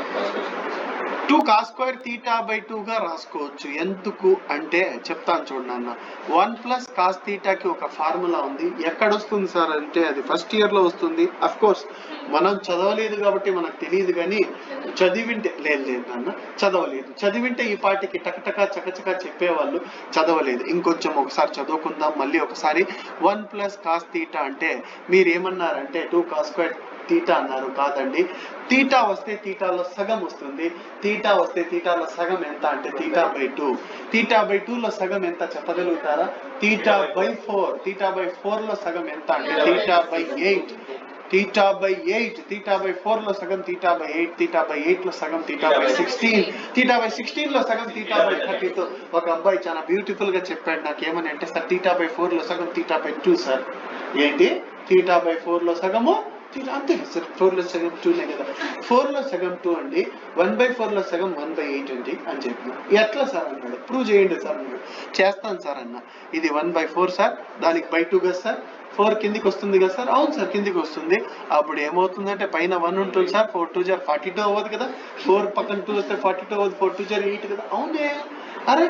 2 cos square theta by 2 గా రాసుకోవచ్చు. ఎందుకు అంటే చెప్తాను చూడండి అన్న. 1 plus cos theta కి ఒక ఫార్ములా ఉంది. ఎక్కడ వస్తుంది సార్ అంటే అది ఫస్ట్ ఇయర్ లో వస్తుంది. అఫ్ కోర్స్ మనం చదవలేదు కాబట్టి మనకు తెలియదు, కానీ చదివింటే లేదు అన్న, చదివింటే ఈ పాటికి టకటకా చకచకా చెప్పేవాళ్ళు. చదవలేదు, ఇంకొంచెం ఒకసారి చదువుకుందాం మళ్ళీ ఒకసారి. 1 plus cos theta అంటే మీరు ఏమన్నారంటే 2 cos square theta అన్నారు. కాదండి, తీటా వస్తే తీటాలో సగం వస్తుంది. తీటా వస్తే తీటాలో సగం ఎంత అంటే తీటా బై 2. తీటా బై 2 లో సగం ఎంత చెప్పగలుగుతారా? Theta by 4. తీటా బై 4 లో సగం ఎంత అంటే theta by 8. Theta by 8. Theta by 4 లో సగం తీటా బై 8. తీటా బై 8 లో సగం తీటా బై 16. తీటా బై 16 లో సగం తీటా బై 30. ఒక అబ్బాయి చాలా బ్యూటిఫుల్ గా చెప్పాడు నాకు, ఏమని అంటే సార్ తీటా బై 4 లో సగం తీటా బై 2 సార్. ఏంటి? తీటా బై 4 లో సగము అంతే సార్, 4 లో సగం 2నే కదా. 4 లో సగం 2 అండి, 1/4 లో సగం 1/8 అండి అని చెప్పిన. ఎట్లా సార్ అన్నాడు, ప్రూవ్ చేయండి సార్ అన్నాడు. చేస్తాను సార్ అన్న. ఇది 1/4 సార్, దానికి బై 2 కదా సార్, 4 కిందికి వస్తుంది కదా సార్. అవును సార్ కిందికి వస్తుంది. అప్పుడు ఏమవుతుందంటే పైన 1 ఉంటుంది సార్, 4 2 జర్ 42 అవ్వదు కదా, 4 పక్కన 2 వస్తే 42 అవ్వదు, 4 2 జర్ 8 కదా. అవునే, అరే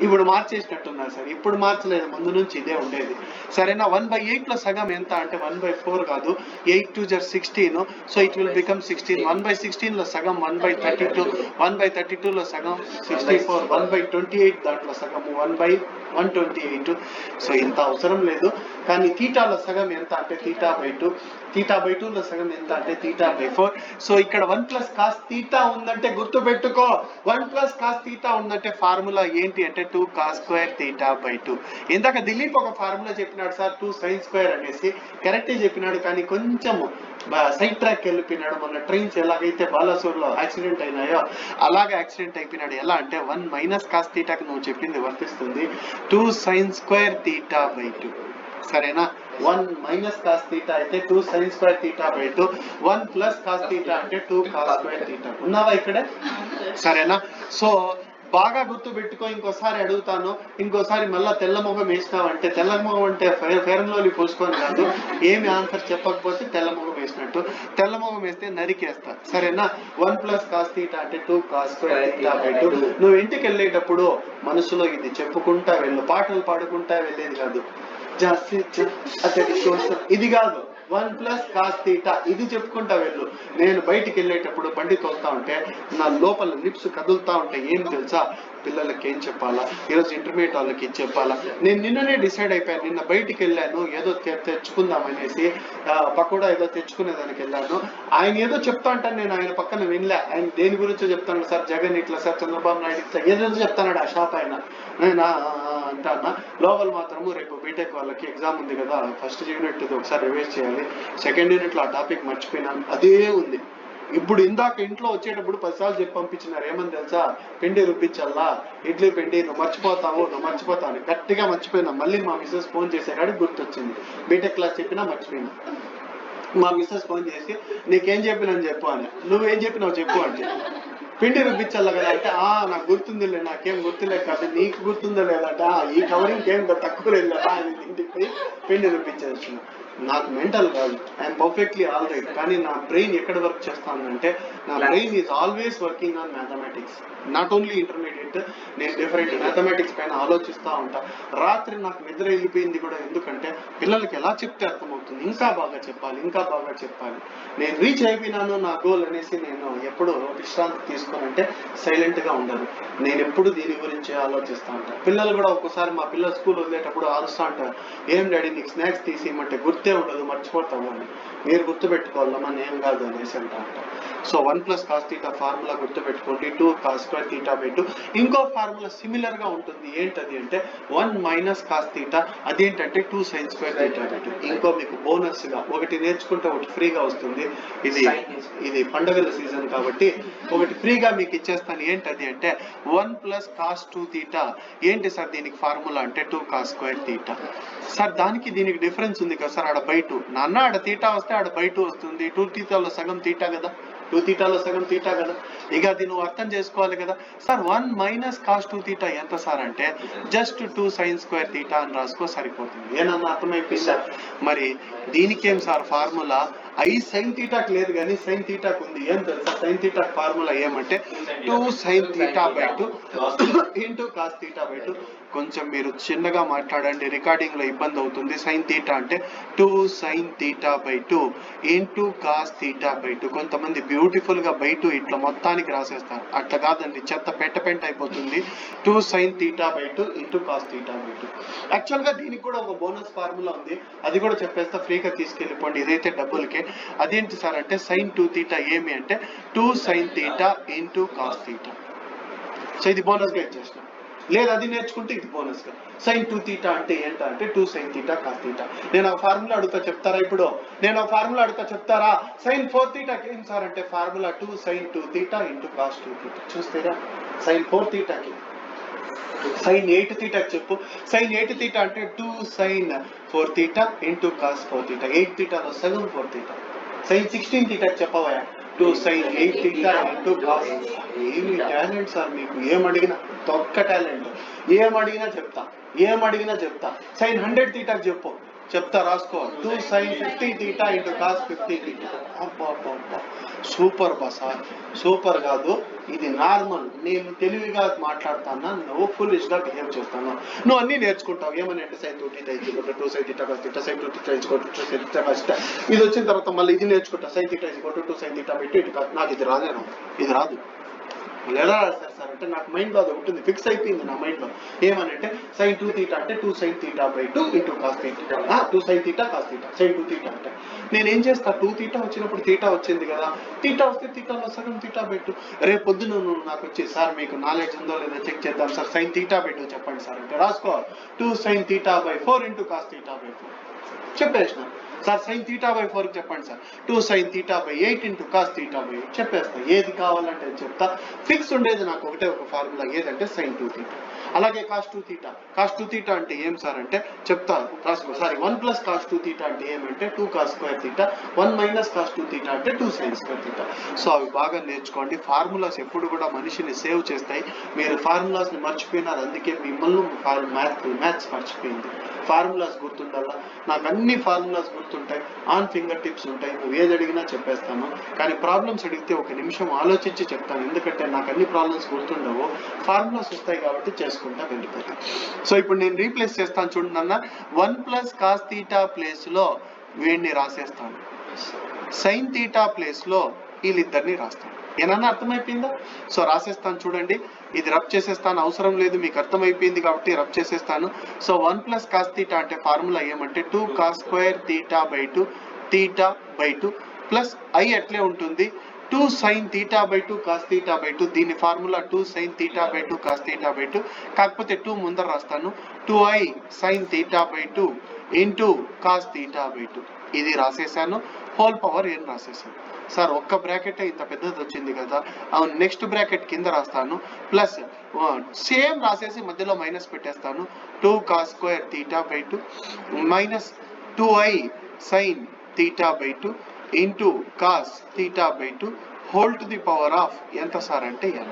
ఇప్పుడు మార్చేసినట్టున్నారు సార్. ఇప్పుడు మార్చలేదు, ముందు నుంచి ఇదే ఉండేది. సరేనా? 1/8 లో సగం ఎంత అంటే 1/4 కాదు, 8 2 జర్ 16. So it will become 16. 1/16 లో సగం 1/32. 1/32 లో సగం 64. 1/28 దాంట్లో సగము 1/32. 128. సో ఇంత అవసరం లేదు, కానీ తీటాలో సగం ఎంత అంటే θ/2, θ/2లో సగం ఎంత అంటే θ/4. సో ఇక్కడ 1 + cos θ ఉందంటే గుర్తు పెట్టుకో, 1 + cos θ ఉందంటే ఫార్ములా ఏంటి అంటే 2 cos² θ/2. ఇందాక దిలీప్ ఒక ఫార్ములా చెప్పినాడు సార్ 2 sin² అనేసి, కరెక్టే చెప్పినాడు, కానీ కొంచెం సైడ్ ట్రాక్ వెళ్ళిపోయినాడు. మొన్న ట్రైన్స్ ఎలాగైతే బాలాసూర్లో యాక్సిడెంట్ అయినాయో అలాగే యాక్సిడెంట్ అయిపోయినాడు. ఎలా అంటే 1 - cos θకి నువ్వు చెప్పింది వర్తిస్తుంది, 2 sin² θ/2. సరేనా, 1 - cos θ అయితే 2 sin² θ/2, 1 + cos θ అంటే 2 cos² θ. ఉన్నావా ఇక్కడ? సరేనా, సో బాగా గుర్తు పెట్టుకో. ఇంకోసారి అడుగుతాను, ఇంకోసారి మళ్ళా తెల్లమొగం వేసినావంటే, తెల్లమొగం అంటే ఫెయిర్ అండ్ లవ్లీ పూసుకొని కాదు, ఏమి ఆన్సర్ చెప్పకపోతే తెల్లమొగం వేసినట్టు, తెల్లమొగం వేస్తే నరికేస్తా. సరేనా, 1 + cos θ అంటే 2 cos² θ/2. నువ్వు ఇంటికి వెళ్ళేటప్పుడు మనసులో ఇది చెప్పుకుంటా వెళ్ళు, పాటలు పాడుకుంటా వెళ్ళేది కాదు. అతడి కోసం ఇది కాదు, 1 + cos θ ఇది చెప్పుకుంటా వెళ్ళు. నేను బయటికి వెళ్ళేటప్పుడు బండి తోలుతా ఉంటే నా లోపల లిప్స్ కదులుతా ఉంటాయి. ఏం తెలుసా, పిల్లలకి ఏం చెప్పాలా, ఈరోజు ఇంటర్మీడియట్ వాళ్ళకి ఏం చెప్పాలా. నేను నిన్ననే డిసైడ్ అయిపోయాను, నిన్న బయటికి వెళ్ళాను ఏదో తెచ్చుకుందాం అనేసి, పకోడా ఏదో తెచ్చుకునేదానికి వెళ్ళాను. ఆయన ఏదో చెప్తా అంటాను, నేను ఆయన పక్కన వినలే. ఆయన దేని గురించో చెప్తాను, సార్ జగన్ ఇట్లా, సార్ చంద్రబాబు నాయుడు ఇట్లా ఏదో చెప్తాడు ఆ షాప్ ఆయన. నేను అంటానా, లోపల మాత్రము రేపు బీటెక్ వాళ్ళకి ఎగ్జామ్ ఉంది కదా, ఫస్ట్ యూనిట్ ఒకసారి రివైజ్ చేయాలి, సెకండ్ యూనిట్లో ఆ టాపిక్ మర్చిపోయినాను, అదే ఉంది. ఇప్పుడు ఇందాక ఇంట్లో వచ్చేటప్పుడు 10 సార్లు చెప్పి పంపించినారు, ఏమని తెలుసా, పిండి రుబ్బించల్లా, ఇడ్లీ పిండి, నువ్వు మర్చిపోతావు అని. గట్టిగా మర్చిపోయినా. మళ్ళీ మా మిస్సెస్ ఫోన్ చేసేకాడికి గుర్తొచ్చింది, బీటెక్ క్లాస్ చెప్పినా మర్చిపోయినా. మా మిస్సెస్ ఫోన్ చేసి నీకేం చెప్పినని చెప్పు అని. నువ్వేం చెప్పినావు చెప్పు అంటే, పిండి రుబ్బించాల కదా అంటే, నాకు గుర్తుందిలే, నాకేం గుర్తులే కాదు, నీకు గుర్తుందో లేదంట, ఈ కవరింగ్ ఏం తక్కువ లేదు కదా అని ఇంటికి పోయి పిండి రుబ్బించేసిన. నాకు మెంటల్ కాదు, ఐఎమ్ పర్ఫెక్ట్లీ ఆల్ రైట్, కానీ నా బ్రెయిన్ ఎక్కడ వర్క్ చేస్తానంటే, నా brain is always working on mathematics. Not only intermediate, నేను డిఫరెంట్ మ్యాథమెటిక్స్ పైన ఆలోచిస్తూ ఉంటా. రాత్రి నాకు నిద్ర వెళ్ళిపోయింది కూడా, ఎందుకంటే పిల్లలకి ఎలా చెప్తే అర్థమవుతుంది, ఇంకా బాగా చెప్పాలి. నేను రీచ్ అయిపోయినాను నా గోల్ అనేసి నేను ఎప్పుడు విశ్రాంతి తీసుకోనంటే సైలెంట్ గా ఉండను. నేను ఎప్పుడు దీని గురించి ఆలోచిస్తూ ఉంటాను. పిల్లలు కూడా ఒక్కోసారి, మా పిల్లలు స్కూల్ వదిలేటప్పుడు అరుస్తూ ఉంటారు, ఏం డాడీ నీకు స్నాక్స్ తీసేయమంటే గుర్తే ఉండదు, మర్చిపోతావు అని. మీరు గుర్తు పెట్టుకోవాలమ్మా, నేను కాదు అనేసి అంటా ఉంటా. సో 1 + cos θ ఫార్ములా గుర్తు పెట్టుకోండి, 2 cos² θ/2. ఇంకో ఫార్ములా సిమిలర్ గా ఉంటుంది, ఏంటది అంటే 1 - cos θ, అదేంటంటే 2 sin² θ/2. ఇంకో మీకు బోనస్ గా ఒకటి నేర్చుకుంటే ఒకటి ఫ్రీగా వస్తుంది. ఇది పండుగల సీజన్ కాబట్టి ఒకటి ఫ్రీగా మీకు ఇచ్చేస్తాను. ఏంటది అంటే 1 + cos 2 θ. ఏంటి సార్ దీనికి ఫార్ములా అంటే 2 cos² θ. సార్ దానికి దీనికి డిఫరెన్స్ ఉంది కదా సార్, ఆడ బై 2 నాన్న, ఆడ θ వస్తే ఆడ బై 2 వస్తుంది. 2 θలో సగం θ కదా, 2 θలో సగం θ కదా. ఇక అది నువ్వు అర్థం చేసుకోవాలి కదా సార్. 1 - cos 2 θ ఎంత సార్ అంటే జస్ట్ 2 sin² θ అని రాసుకో, సరిపోతుంది. ఏనన్నా అర్థమైపోయిందా? మరి దీనికేం సార్ ఫార్ములా, sin θకి లేదు కానీ sin θకి ఉంది. ఏం తెలుసా sin θ ఫార్ములా ఏమంటే 2 sin θ/2 × cos θ/2. కొంచెం మీరు చిన్నగా మాట్లాడండి, రికార్డింగ్ లో ఇబ్బంది అవుతుంది. sin θ అంటే 2 sin θ/2 × cos θ/2. కొంతమంది బ్యూటిఫుల్ గా బై 2 ఇట్లా మొత్తానికి రాసేస్తారు, అట్లా కాదండి, చెత్త పెంట అయిపోతుంది. 2 sin θ/2 × cos θ/2. యాక్చువల్ గా దీనికి కూడా ఒక బోనస్ ఫార్ములా ఉంది, అది కూడా చెప్పేస్తా, ఫ్రీగా తీసుకెళ్ళిపోండి, ఇదైతే డబ్బులకే. అదేంటి సార్ అంటే sin 2 θ ఏమి అంటే 2 sin θ × cos θ. సో ఇది బోనస్ గా ఇచ్చేసిన. లేదు అది నేర్చుకుంటే ఇది బోనస్ గా. sin 2 θ అంటే ఏంటంటే 2 sin θ cos θ. నేను ఆ ఫార్ములా అడుగుతా చెప్తారా? ఇప్పుడు నేను ఆ ఫార్ములా అడుగుతా చెప్తారా? sin 4 θ ఏం సార్ అంటే ఫార్ములా 2 sin 2 θ × cos 2 θ. చూస్తారా? sin 4 θకి sin 8 θ చెప్పు. sin 8 θ అంటే 2 sin 4 θ × cos 4 θ. 8 θలో సగం 4 θ. sin 16 θ చెప్పవా? 2 sin 8 θ × cos. ఏమి టాలెంట్ సార్ మీకు, ఏమడిగినా తొక్క టాలెంట్, ఏమడిగినా చెప్తా. sin 100 θ చెప్పు, చెప్తా, రాసుకో. 2 sin 50 θ × cos 50 θ. అబ్బా సూపర్ బా సార్, సూపర్ కాదు, ఇది నార్మల్. నేను తెలివిగా మాట్లాడుతానా, నువ్వు ఫుల్లిష్ గా బిహేవ్ చేస్తాను. నువ్వు అన్ని నేర్చుకుంటావు. ఏమని అంటే sin 2 θ = 2 sin θ cos θ, sin 2 θ = 2 sin θ cos θ. ఇది వచ్చిన తర్వాత మళ్ళీ ఇది నేర్చుకుంటా, sin θ = 2 sin θ/2. నాకు ఇది రాదు. ఎలా రాస్తారు సార్ అంటే నాకు మైండ్లో అది ఉంటుంది, ఫిక్స్ అయిపోయింది నా మైండ్లో. ఏమనంటే sin 2 θ అంటే 2 sin θ by 2 into cos θ, 2 sin θ cos θ, sin 2 θ అంటే నేను ఏం చేస్తా, 2 θ వచ్చినప్పుడు θ వచ్చింది కదా, θ వస్తే θలో సగం θ by 2. రేపు పొద్దున నువ్వు నాకు వచ్చి సార్ మీకు నాలెడ్జ్ ఉందో లేదో చెక్ చేద్దాం సార్, sin θ by 2 చెప్పండి సార్ అంటే రాసుకో 2 sin θ by 4 into cos θ by 4 చెప్పేసిన. సార్ sin θ by 4 చెప్పండి sir, 2 sin θ by 8 into cos θ by 8 చెప్పేస్తా. ఏది కావాలంటే చెప్తా. ఫిక్స్ ఉండేది నాకు ఒకటే ఒక ఫార్ములా, ఏదంటే sin 2 θ. అలాగే cos 2 θ, cos 2 θ అంటే ఏం సార్ అంటే చెప్తా రాసుకో. సారీ 1 plus cos 2 θ అంటే ఏమంటే 2 cos square θ, 1 minus cos 2 θ అంటే 2 sin square θ. సో అవి బాగా నేర్చుకోండి. ఫార్ములాస్ ఎప్పుడు కూడా మనిషిని సేవ్ చేస్తాయి. మీరు ఫార్ములాస్ ని మర్చిపోయినారు, అందుకే మిమ్మల్ని మ్యాథ్స్ మర్చిపోయింది. ఫార్ములాస్ గుర్తుండాలా, నాకు అన్ని ఫార్ములాస్ గుర్తుంటాయి, ఆన్ ఫింగర్ టిప్స్ ఉంటాయి, నువ్వు ఏది అడిగినా చెప్పేస్తాను. కానీ ప్రాబ్లమ్స్ అడిగితే ఒక నిమిషం ఆలోచించి చెప్తాను, ఎందుకంటే నాకు అన్ని ప్రాబ్లమ్స్ గుర్తుండవు, ఫార్ములాస్ వస్తాయి కాబట్టి చేసుకుంటా వెళ్ళిపోతాను. సో ఇప్పుడు నేను రీప్లేస్ చేస్తాను చూడండి అన్న, 1 plus cos θ ప్లేస్ లో వీడిని రాసేస్తాను, sin θ ప్లేస్ లో వీళ్ళిద్దరిని రాస్తాను. ఏమన్నా అర్థమైపోయిందా? సో రాసేస్తాను చూడండి, ఇది రబ్ చేసేస్తాను, అవసరం లేదు మీకు అర్థమైపోయింది కాబట్టి రబ్ చేసేస్తాను. సో 1 plus cos θ అంటే ఫార్ములా ఏమంటే 2 cos square θ by 2 θ by 2 plus i అట్లే ఉంటుంది 2 sin θ by 2 cos θ by 2. దీని formula 2 sin θ by 2 cos θ by 2, కాకపోతే 2 ముందర రాస్తాను, 2i sin θ by 2 into cos θ by 2. ఇది రాసేసాను, హోల్ పవర్ n రాసేసాను. సార్ ఒక్క బ్రాకెట్ ఇంత పెద్దది వచ్చింది కదా, అవును నెక్స్ట్ బ్రాకెట్ కింద రాస్తాను, ప్లస్ సేమ్ రాసేసి మధ్యలో మైనస్ పెట్టేస్తాను, 2 cos square θ by 2 minus 2i sin θ by 2 into cos θ by 2 whole to the power of ఎంత సార్ అంటే n.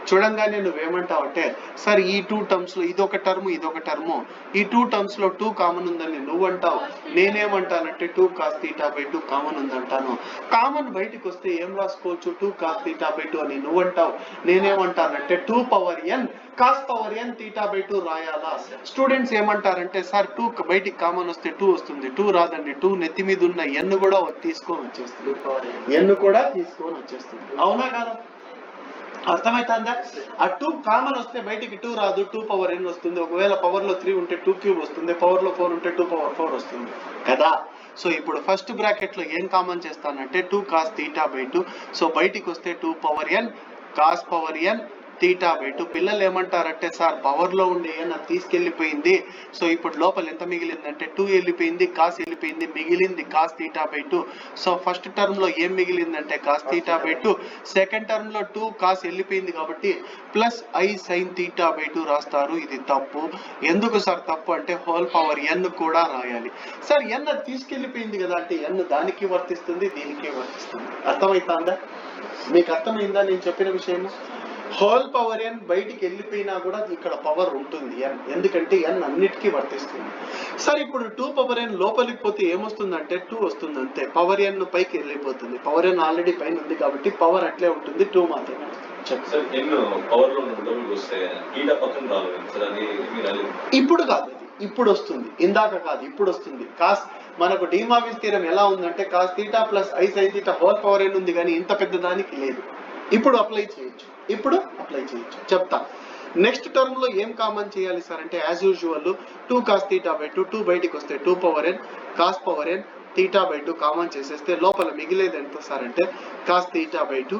చూడంగానే నువ్వేమంటావు అంటే సార్ ఈ 2 టర్మ్స్ లో ఇదొక టర్మ్ ఇదొక టర్ము, ఈ 2 టర్మ్స్ లో 2 కామన్ ఉందని నువ్వు అంటావు, నేనేమంటానంటే 2 cos θ by 2 కామన్ ఉందంటాను. కామన్ బయటికి వస్తే ఏం రాసుకోవచ్చు, 2 cos θ by 2 అని నువ్వు అంటావు, నేనేమంటానంటే 2 power n cos power n θ by 2 రాయాలా. స్టూడెంట్స్ ఏమంటారంటే సార్ 2 బయటికి కామన్ వస్తే 2 వస్తుంది, 2 రాదండి, 2 నెత్తి మీద ఉన్న n కూడా తీసుకొని వచ్చేస్తుంది, n కూడా తీసుకొని వచ్చేస్తుంది, అవునా కాదా? అర్థమైతుందా? ఆ 2 కామన్ వస్తే బయటికి 2 రాదు, 2 పవర్ n వస్తుంది. ఒకవేళ పవర్ లో 3 ఉంటే 2 క్యూబ్ వస్తుంది, పవర్ లో 4 ఉంటే 2 పవర్ 4 వస్తుంది కదా. సో ఇప్పుడు ఫస్ట్ బ్రాకెట్ లో ఏం కామన్ చేస్తానంటే 2 cos θ by 2. సో బయటికి వస్తే 2 power n cos power n θ by 2. పిల్లలు ఏమంటారంటే సార్ పవర్ లో ఉండే n తీసుకెళ్లిపోయింది, సో ఇప్పుడు లోపల ఎంత మిగిలిందంటే 2 వెళ్ళిపోయింది, cos వెళ్ళిపోయింది, మిగిలింది cos θ by 2. So first term లో ఏం మిగిలిందంటే cos θ by 2, సెకండ్ టర్మ్ లో 2 cos వెళ్ళిపోయింది కాబట్టి ప్లస్ i sin θ by 2 రాస్తారు. ఇది తప్పు. ఎందుకు సార్ తప్పు అంటే హోల్ పవర్ n కూడా రాయాలి. సార్ n అది తీసుకెళ్లిపోయింది కదా అంటే n దానికి వర్తిస్తుంది, దీనికి వర్తిస్తుంది. అర్థమైతుందా? మీకు అర్థమైందా నేను చెప్పిన విషయం? హోల్ పవర్ n బయటికి వెళ్ళిపోయినా కూడా ఇక్కడ పవర్ ఉంటుంది n, ఎందుకంటే n అన్నిటికీ వర్తిస్తుంది. సరే ఇప్పుడు 2 పవర్ n లోపలికి పోతే ఏమొస్తుందంటే 2 వస్తుంది అంతే, పవర్ n పైకి వెళ్ళిపోతుంది, పవర్ n ఆల్రెడీ పైన ఉంది కాబట్టి పవర్ అట్లే ఉంటుంది, 2 మాత్రమే ఇప్పుడు కాదు, ఇప్పుడు వస్తుంది, ఇందాక కాదు ఇప్పుడు వస్తుంది. కాస్ మనకు డీమార్గన్ థీరం ఎలా ఉందంటే cos θ plus i sin θ whole power n ఉంది కానీ ఇంత పెద్ద దానికి లేదు. ఇప్పుడు అప్లై చేయొచ్చు, చెప్తా. నెక్స్ట్ టర్మ్ లో ఏం కామన్ చేయాలి సార్ అంటే యాజ్ యూజువల్ 2 cos θ by 2, 2 బయటికి వస్తే 2 power n cos power n θ by 2 common చేసేస్తే లోపల మిగిలేది ఎంత సార్ అంటే cos θ by 2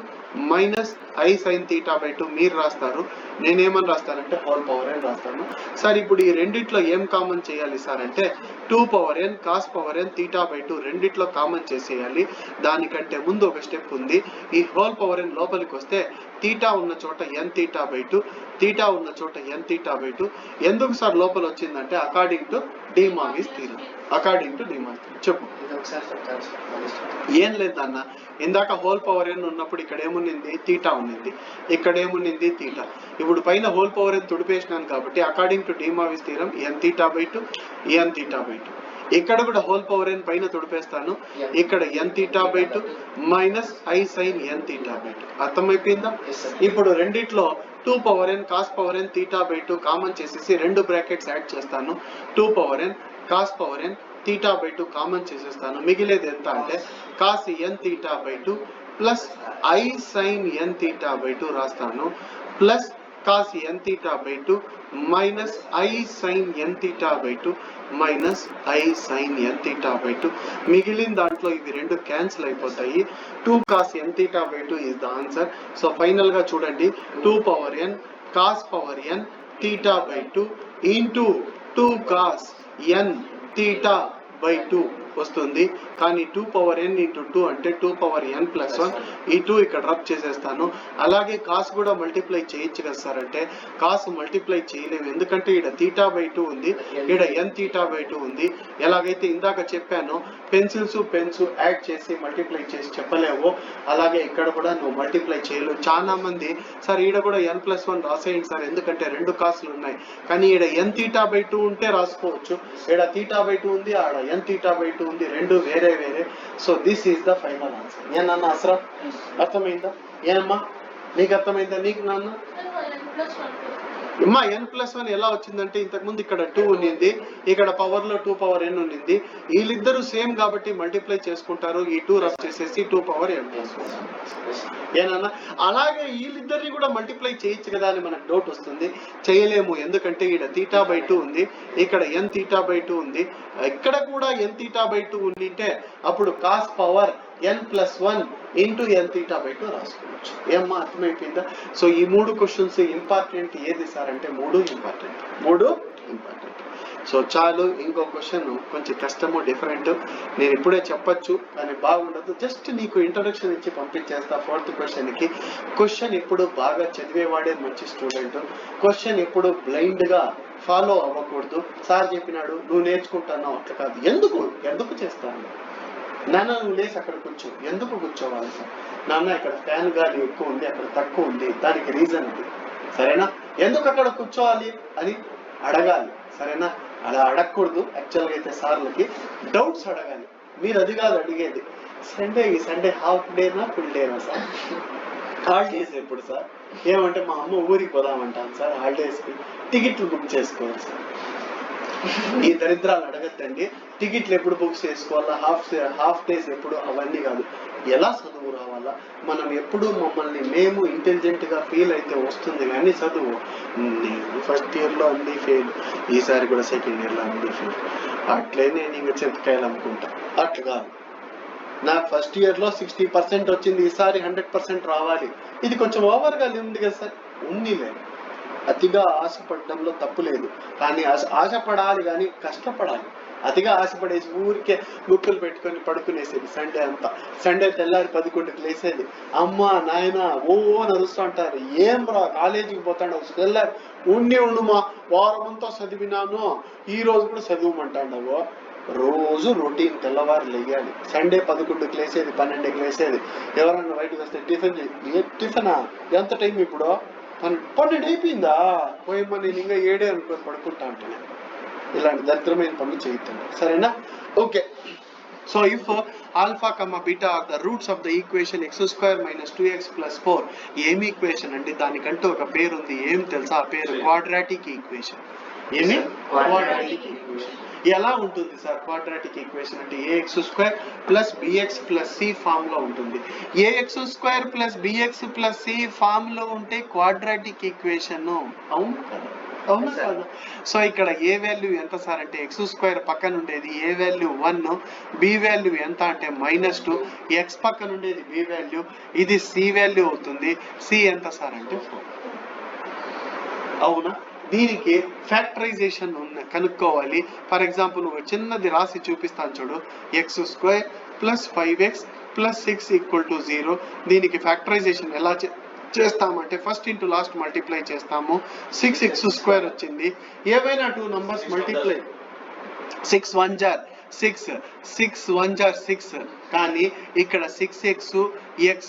మైనస్ i sin θ by 2 మీరు రాస్తారు, నేనేమని రాస్తానంటే హోల్ పవర్ n రాస్తాను. సార్ ఇప్పుడు ఈ రెండిట్లో ఏం కామన్ చేయాలి సార్ అంటే 2 power n cos power n θ by 2 రెండిట్లో కామన్ చేసేయాలి. దానికంటే ముందు ఒక స్టెప్ ఉంది, ఈ హోల్ పవర్ n లోపలికి వస్తే θ ఉన్న చోట n θ by 2, θ ఉన్న చోట n θ by 2. ఎందుకు సార్ లోపల వచ్చిందంటే అకార్డింగ్ టు డీమార్గన్ థీరం, చెప్పు. ఏం లేదన్న, ఇందాక హోల్ పవర్ n ఉన్నప్పుడు ఇక్కడ ఏమున్నింది θ ఉన్నింది, ఇక్కడ ఏమున్నింది θ. ఇప్పుడు పైన హోల్ పవర్ n తుడిపేసినాను కాబట్టి according to de Morgan theorem n θ by 2 n θ by 2. ఇక్కడ కూడా హోల్ పవర్ n పైన తుడిపేస్తాను, ఇక్కడ n θ by 2 మైనస్ i sin n θ by 2. అర్థమైపోయిందా? ఇప్పుడు రెండిట్లో 2 power n cos power n θ by 2 common చేసేసి రెండు బ్రాకెట్స్ యాడ్ చేస్తాను, 2 power n cos power n θ by 2 common చేసేస్తాను. మిగిలేది ఎంత అంటే cos n θ by 2 plus i sine n theta by 2 రాస్తాను plus cos n theta by 2 minus i sine n theta by 2 minus i sine n theta by 2. మిగిలిన దాంట్లో ఇవి రెండు క్యాన్సిల్ అయిపోతాయి. 2 cos n theta by 2 is the answer. So final గా చూడండి 2 power n cos power n theta by 2 into 2 cos n theta by 2 వస్తుంది. కానీ 2 పవర్ ఎన్ ఇంటూ 2 అంటే 2 పవర్ ఎన్ ప్లస్ 1. ఈ 2 ఇక్కడ రబ్ చేసేస్తాను. అలాగే కాస్ కూడా మల్టిప్లై చేయొచ్చు కదా సార్ అంటే కాస్ మల్టిప్లై చేయలేము, ఎందుకంటే ఇక్కడ థీటా బై 2 ఉంది, ఇక్కడ ఎన్ థీటా బై 2 ఉంది. ఎలాగైతే ఇందాక చెప్పాను పెన్సిల్స్ పెన్స్ యాడ్ చేసి మల్టిప్లై చేసి చెప్పలేవు, అలాగే ఇక్కడ కూడా నువ్వు మల్టిప్లై చేయలేవు. చాలా మంది సార్ ఈడ కూడా ఎన్ ప్లస్ 1 రాసేయండి సార్ ఎందుకంటే రెండు కాసులు ఉన్నాయి, కానీ ఈడ ఎన్ థీటా బై 2 ఉంటే రాసుకోవచ్చు, ఈడ థీటా బై 2 ఉంది, ఆడ ఎన్ థీటా బై 2 ఉంది, రెండు వేరే వేరే. So this is the final answer. ఏనన్నా అసలు అర్థమైందా? ఏనమ్మా నీకు అర్థమైందా? నీకు నాన్న అమ్మా ఎన్ ప్లస్ 1 ఎలా వచ్చిందంటే ఇంతకు ముందు ఇక్కడ 2 ఉన్నింది, ఇక్కడ పవర్ లో 2 పవర్ ఎన్ ఉన్నింది, వీళ్ళిద్దరూ సేమ్ కాబట్టి మల్టిప్లై చేసుకుంటారు, ఈ 2 రబ్ చేసేసి 2 పవర్ ఎన్ ప్లస్ 1. ఏనన్నా అలాగే వీళ్ళిద్దరిని కూడా మల్టిప్లై చేయొచ్చు కదా అని మనకు డౌట్ వస్తుంది. చేయలేము, ఎందుకంటే ఇక్కడ థీటా బై 2 ఉంది, ఇక్కడ ఎన్ థీటా బై 2 ఉంది, ఇక్కడ కూడా ఎన్ థీటా బై 2 ఉండింటే అప్పుడు cos power n plus 1 into n theta by 2 రాసుకోవచ్చు. ఏమ్మా అర్థమైపోయిందా? సో ఈ 3 క్వశ్చన్స్ ఇంపార్టెంట్ ఏది సార్ అంటే 3 ఇంపార్టెంట్. సో చాలు. ఇంకో క్వశ్చన్ కొంచెం కష్టము డిఫరెంట్, నేను ఇప్పుడే చెప్పచ్చు కానీ బాగుండదు, జస్ట్ నీకు ఇంట్రొడక్షన్ ఇచ్చి పంపించేస్తా. 4th క్వశ్చన్కి క్వశ్చన్ ఇప్పుడు బాగా చదివేవాడే మంచి స్టూడెంట్, క్వశ్చన్ ఇప్పుడు బ్లైండ్ గా ఫాలో అవ్వకూడదు. సార్ చెప్పినాడు నువ్వు నేర్చుకుంటున్నావు అట్లా కాదు. ఎందుకు చేస్తాను నాన్న? నువ్వు లేసి అక్కడ కూర్చో. ఎందుకు కూర్చోవాలి సార్? నాన్న ఇక్కడ ఫ్యాన్ గాలి ఎక్కువ ఉంది, అక్కడ తక్కువ ఉంది, దానికి రీజన్ అది, సరేనా? ఎందుకు అక్కడ కూర్చోవాలి అని అడగాలి, సరేనా? అలా అడగకూడదు. యాక్చువల్గా అయితే సార్లకి డౌట్స్ అడగాలి, మీరు అది కాదు అడిగేది. ఈ సండే హాఫ్ డేనా ఫుల్ డేనా సార్? హాలిడేస్ ఎప్పుడు సార్? ఏమంటే మా అమ్మ ఊరికి పోదామంటాను సార్, హాలిడేస్కి టికెట్లు బుక్ చేసుకోవాలి సార్. ఈ దరిద్రాలు అడగద్దండి. టికెట్లు ఎప్పుడు బుక్ చేసుకోవాలా, హాఫ్ డేస్ ఎప్పుడు, అవన్నీ కాదు. ఎలా చదువు రావాలా, మనం ఎప్పుడు మమ్మల్ని మేము ఇంటెలిజెంట్ గా ఫీల్ అయితే వస్తుంది కానీ చదువు. నేను ఫస్ట్ ఇయర్ లో అన్ని ఫెయిల్, ఈసారి కూడా సెకండ్ ఇయర్ లో అన్ని ఫెయిల్, అట్లే నేను ఇంకా చింతకాయలు అనుకుంటా. అట్లా కాదు, నాకు ఫస్ట్ ఇయర్ లో 60% వచ్చింది, ఈసారి 100% రావాలి. ఇది కొంచెం ఓవర్ గా ఉంది కదా సార్? ఉంది లేదు, అతిగా ఆశపడడంలో తప్పు లేదు, కానీ ఆశపడాలి కానీ కష్టపడాలి. అతిగా ఆశపడేసి ఊరికే బుక్కులు పెట్టుకొని పడుకునేసేది సండే అంతా. సండే తెల్లారి 11కి లేసేది, అమ్మ నాయన ఓ నడుస్తూ అంటారు, ఏం రా కాలేజీకి పోతాడు, తెల్లారి ఉండుమా వారం అంతా చదివినాను, ఈ రోజు కూడా చదువుమంటాడవు. రోజు రొటీన్ తెల్లవారు లేయాలి. సండే 11కి లేసేది, 12కి లేసేది. ఎవరన్నా బయటకు వస్తే టిఫినా ఎంత టైం ఇప్పుడు? 12 అయిపోయిందా? పోయమ్మా నేను ఇంకా 7 అనుకొని పడుకుంటా అంటాను. ఇలాంటి దరిద్రమైన పనులు చేయిస్తాను, సరేనా? Okay. So if alpha comma beta are the roots of the equation x² - 2x + 4, ఏమి ఈక్వేషన్ అంటే దానికంటూ ఒక పేరు ఉంది, ఏం తెలుసా? ఆ పేరు క్వాడ్రాటిక్ ఈక్వేషన్. ఏమి? Quadratic equation. ఎలా ఉంటుంది సార్ క్వాడ్రాటిక్ ఈక్వేషన్ అంటే? ax² + bx + c ఫామ్ లో ఉంటుంది. ax² + bx + c ఫామ్ లో ఉంటే క్వాడ్రాటిక్ ఈక్వేషన్. అవును కదా? అవునా కాదు? సో ఇక్కడ ఏ వాల్యూ ఎంత సార్ అంటే x² పక్కన ఉండేది ఏ వాల్యూ 1, b వాల్యూ ఎంత అంటే -2, x పక్కన ఉండేది b వాల్యూ, ఇది c వాల్యూ అవుతుంది. c ఎంత సార్ అంటే 4. అవునా? దీనికి ఫ్యాక్టరైజేషన్ కనుక్కోవాలి. ఫర్ ఎగ్జాంపుల్ నువ్వు చిన్నది రాసి చూపిస్తాను చూడు, x² + 5x + 6 = 0. దీనికి ఫ్యాక్టరైజేషన్ ఎలా చేస్తామంటే ఫస్ట్ ఇంటూ లాస్ట్ మల్టిప్లై చేస్తాము. 6x² వచ్చింది. ఏవైనా 2 నంబర్స్ మల్టిప్లై, 6 1 * 6, 6 1 * 6, కానీ ఇక్కడ 6x x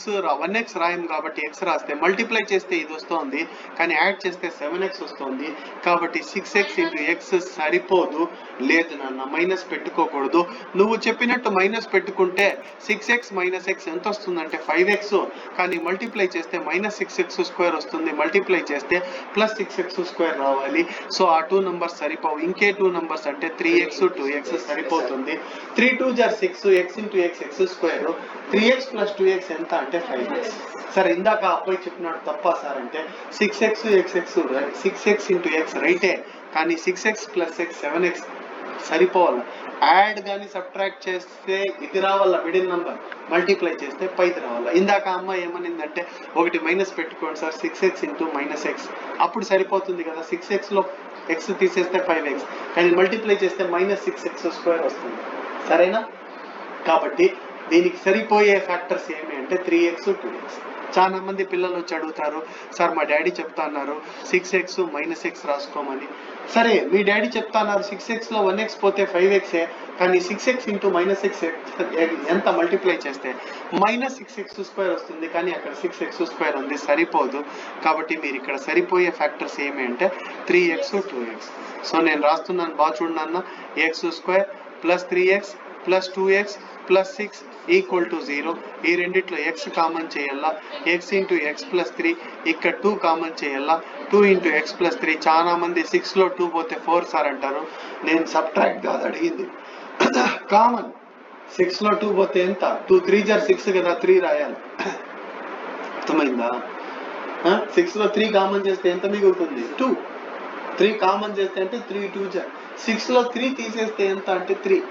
1x రాయం కాబట్టి x రాస్తే మల్టిప్లై చేస్తే ఇది వస్తుంది, కానీ యాడ్ చేస్తే 7x వస్తుంది. కాబట్టి 6x × x సరిపోదు. లేదు నాన్న, మైనస్ పెట్టుకోకూడదు. నువ్వు చెప్పినట్టు మైనస్ పెట్టుకుంటే 6x - x ఎంత వస్తుందంటే 5x, కానీ మల్టిప్లై చేస్తే -6x² వస్తుంది. మల్టిప్లై చేస్తే +6x² రావాలి. సో ఆ 2 నంబర్స్ సరిపోవు. ఇంకే 2 నంబర్స్ అంటే 3x 2x సరిపోతుంది. 3 2 = 6, x × x X square 3x plus 2x ఎంత అంటే 5x. సార్ ఇందాక అబ్బాయి చెప్పినాడు తప్ప సార్ అంటే 6x ఇంటూ ఎక్స్ రైటే, కానీ 6x ప్లస్ x 7x సరిపోవాలి. యాడ్ కానీ సబ్ట్రాక్ట్ చేస్తే ఇది రావాల మిడిల్ నంబర్, మల్టిప్లై చేస్తే పైది రావాలా. ఇందాక అమ్మాయి ఏమనిందంటే ఒకటి మైనస్ పెట్టుకోండి sir, 6x into minus X అప్పుడు సరిపోతుంది కదా. 6xలో ఎక్స్ తీసేస్తే 5x, కానీ మల్టిప్లై చేస్తే మైనస్ 6x స్క్వేర్ వస్తుంది. సరేనా? కాబట్టి దీనికి సరిపోయే ఫ్యాక్టర్స్ ఏమి అంటే 3x 2x. చాలా మంది పిల్లలు వచ్చి అడుగుతారు, సార్ మా డాడీ చెప్తా అన్నారు 6x మైనస్ ఎక్స్ రాసుకోమని. సరే, మీ డాడీ చెప్తా అన్నారు 6xలో 1x పోతే 5xే, కానీ 6x ఇంటూ మైనస్ ఎక్స్ ఎంత మల్టిప్లై చేస్తే మైనస్ 6x స్క్వేర్ వస్తుంది, కానీ అక్కడ 6x స్క్వేర్ ఉంది, సరిపోదు. కాబట్టి మీరు ఇక్కడ సరిపోయే ఫ్యాక్టర్స్ ఏమి అంటే 3x 2x. సో నేను రాస్తున్నాను, బాగా చూడండి అన్న. X square plus 3x plus 2x plus 6 equal to 0. ఈ రెండిట్లో x కామన్ చేయాలా, x ఇంటూ ఎక్స్ ప్లస్ 3, ఇక్కడ 2 కామన్ చేయాలా, 2 ఇంటూ ఎక్స్ ప్లస్ 3. చాలా మంది 6లో 2 పోతే 4 సార్ అంటారు. నేను సబ్ట్రాక్ట్ కాదు అడిగింది, కామన్. 6లో 2 పోతే ఎంత, 2 3 జార్ 6 కదా, 3 రాయాలి. అర్థమైందా? 6లో 3 కామన్ చేస్తే ఎంత మిగులుతుంది, 2. 3 కామన్ చేస్తే అంటే 3 2 జార్. 6లో 3 తీసేస్తే ఎంత అంటే 3.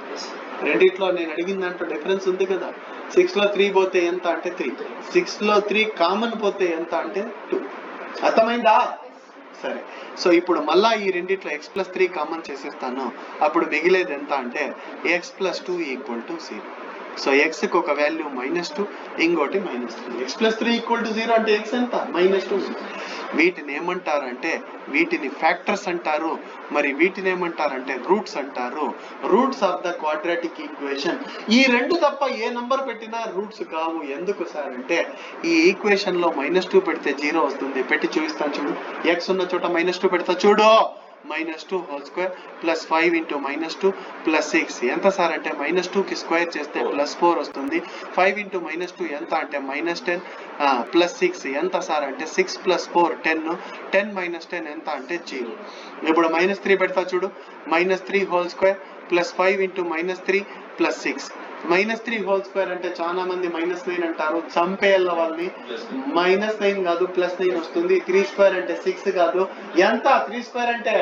రెండిట్లో నేను అడిగిన దాంట్లో డిఫరెన్స్ ఉంది కదా. 6లో 3 పోతే ఎంత అంటే 3, 6లో 3 కామన్ పోతే ఎంత అంటే 2. అర్థమైందా? సరే, సో ఇప్పుడు మళ్ళా ఈ రెండిట్లో x ప్లస్ 3 కామన్ చేసేస్తాను, అప్పుడు మిగిలేది ఎంత అంటే x plus 2 equal to 0. So ఎక్స్కి ఒక వాల్యూ -2, ఇంకోటి -3. x ప్లస్ 3 ఈక్వల్ టు 0 అంటే x ఎంత, -2. వీటిని ఏమంటారంటే, వీటిని ఫ్యాక్టర్స్ అంటారు. మరి వీటిని ఏమంటారంటే రూట్స్ అంటారు. Roots of the quadratic equation. ఈ రెండు తప్ప ఏ నంబర్ పెట్టినా రూట్స్ కావు. ఎందుకు సార్ అంటే ఈ ఈక్వేషన్ లో -2 పెడితే 0 వస్తుంది. పెట్టి చూపిస్తాను చూడు. x ఉన్న చోట -2 పెడతా చూడు. -2 whole square plus 5 into -2 plus 6 ఎంత సార్ అంటే -2కి స్క్వేర్ చేస్తే +4 వస్తుంది. 5 ఇంటూ -2 ఎంత అంటే -10 ప్లస్ 6 ఎంత సార్ అంటే 6 ప్లస్ 4 10. 10 మైనస్ 10 ఎంత అంటే 0. ఇప్పుడు -3 పెడతా చూడు. -3 whole square plus 5 into -3 plus 6. -3 whole square అంటే చాలా మంది -9 అంటారు, చంపేయాల వాళ్ళని. -9 కాదు, +9 వస్తుంది. 3 స్క్వేర్ అంటే 6 కాదు, ఎంత 3 స్క్వేర్ అంటే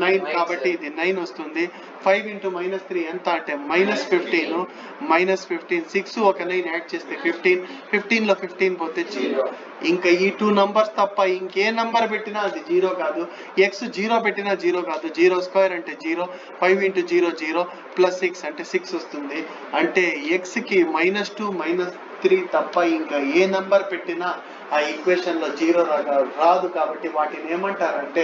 9, కాబట్టి ఇది 9 వస్తుంది. 5 ఇంటూ -3 ఎంత అంటే -15. -15 6 ఒక 9 యాడ్ చేస్తే 15. 15లో 15 పోతే 0. ఇంకా ఈ 2 నంబర్స్ తప్ప ఇంకే నంబర్ పెట్టినా అది 0 కాదు. x 0 పెట్టినా 0 కాదు. 0 స్క్వేర్ అంటే 0. 5 ఇంటూ 0 0 ప్లస్ 6 అంటే 6 వస్తుంది. అంటే xకి -2 -3 తప్ప ఇంకా ఏ నంబర్ పెట్టినా ఆ ఈక్వేషన్ లో 0 రాదు. కాబట్టి వాటిని ఏమంటారంటే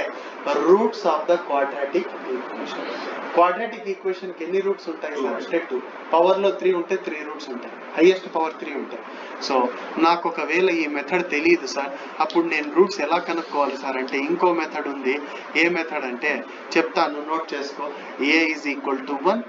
roots of the quadratic equation. Quadratic equation కి ఎన్ని రూట్స్ ఉంటాయి సార్ అంటే 2. పవర్ లో 3 ఉంటే 3 రూట్స్ ఉంటాయి, హైయెస్ట్ పవర్ 3 ఉంటాయి. సో నాకు ఒకవేళ ఈ మెథడ్ తెలియదు సార్, అప్పుడు నేను రూట్స్ ఎలా కనుక్కోవాలి సార్ అంటే ఇంకో మెథడ్ ఉంది. ఏ మెథడ్ అంటే చెప్తాను, నోట్ చేసుకో. a is equal to 1,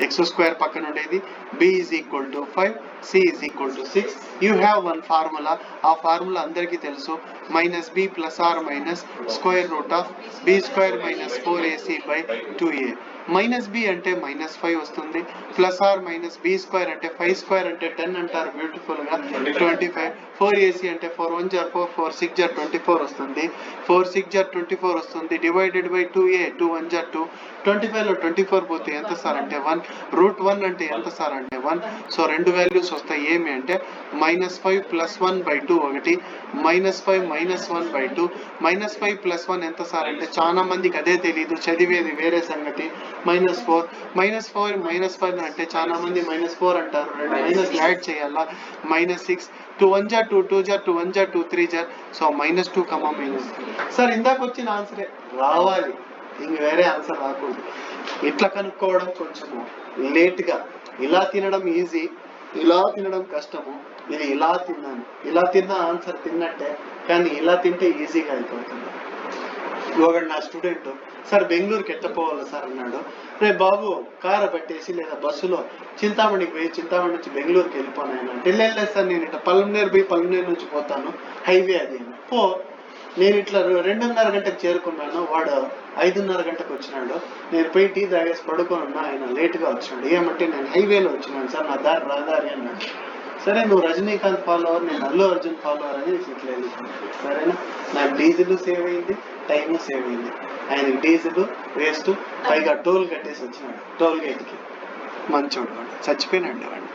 x square పక్కన ఉండేది, b is equal to 5, c is equal to 6. You have one formula. ఆ ఫార్ములా అందరికీ తెలుసు. -b plus or minus square root of b square minus 4ac by 2a. -b అంటే -5 వస్తుంది. Plus or minus b square అంటే 5 స్క్వేర్ అంటే 10 అంటారు బ్యూటిఫుల్ గా, 25. 4ac అంటే 4 1 జార్ 4, 4 6 జార్ 24 వస్తుంది. 4 6 జార్ 24 వస్తుంది. డివైడెడ్ బై 2a, 2 1 జార్ 2. 25 లో 24 పోతే ఎంత సార్ అంటే 1. √1 అంటే ఎంత సార్ అంటే 1. సో రెండు వాల్యూస్ వస్తాయి. ఏమి అంటే -5 ప్లస్ 1 బై 2 ఒకటి, -5 మైనస్ 1 బై 2. -5 ప్లస్ 1 ఎంత సార్ అంటే చాలా మందికి అదే తెలియదు, చదివేది వేరే సంగతి. -4 -4 -5 అంటే చాలా మంది -4 అంటారు. రెండు మైనస్ యాడ్ చేయాలా. -6. 2 1 జార్ 2, 2 జార్ 2, 1 జార్ 2, 3 జార్. సో -2, -3. సార్ ఇందాక వచ్చిన ఆన్సరే రావాలి, ఇంక వేరే ఆన్సర్ రాకూడదు. ఇట్లా కనుక్కోవడం కొంచెము లేట్గా. ఇలా తినడం ఈజీ, ఇలా తినడం కష్టము. ఇది ఇలా తిన్నాను, ఇలా తిన్న ఆన్సర్ తిన్నట్టే, కానీ ఇలా తింటే ఈజీగా అయిపోతుంది. ఒకడు నా స్టూడెంట్, సార్ బెంగళూరుకి ఎట్లా పోవాలి సార్ అన్నాడు. రే బాబు కారు పట్టేసి లేదా బస్సులో చింతామణికి పోయి చింతామణి నుంచి బెంగళూరుకి వెళ్ళిపోనాయన అంటే, లేదు సార్ నేను ఇట్లా పల్మనేరు పోయి పల్మనేరు నుంచి పోతాను, హైవే అది. పో, నేను ఇట్లా 2:30 గంటకు చేరుకున్నాను, వాడు 5:30 గంటకు వచ్చినాడు. నేను పోయి టీ తాగేసి పడుకొని ఉన్నా, ఆయన లేట్గా వచ్చినాడు. ఏమంటే నేను హైవేలో వచ్చినాను సార్, నా దారి రహదారి అన్నాడు. సరే నువ్వు రజనీకాంత్ ఫాలోవర్, నేను అల్లు అర్జున్ ఫాలోవర్ అని ఇట్లా వెళ్ళిపోయింది. సరేనా, నాకు డీజిల్ సేవ్ అయింది, టైము సేవ్ అయింది. ఆయనకి డీజిల్ వేస్ట్, పైగా టోల్ కట్టేసి వచ్చినాడు టోల్ గేట్కి. మంచోడు వాడు, చచ్చిపోయినాడు వాడు.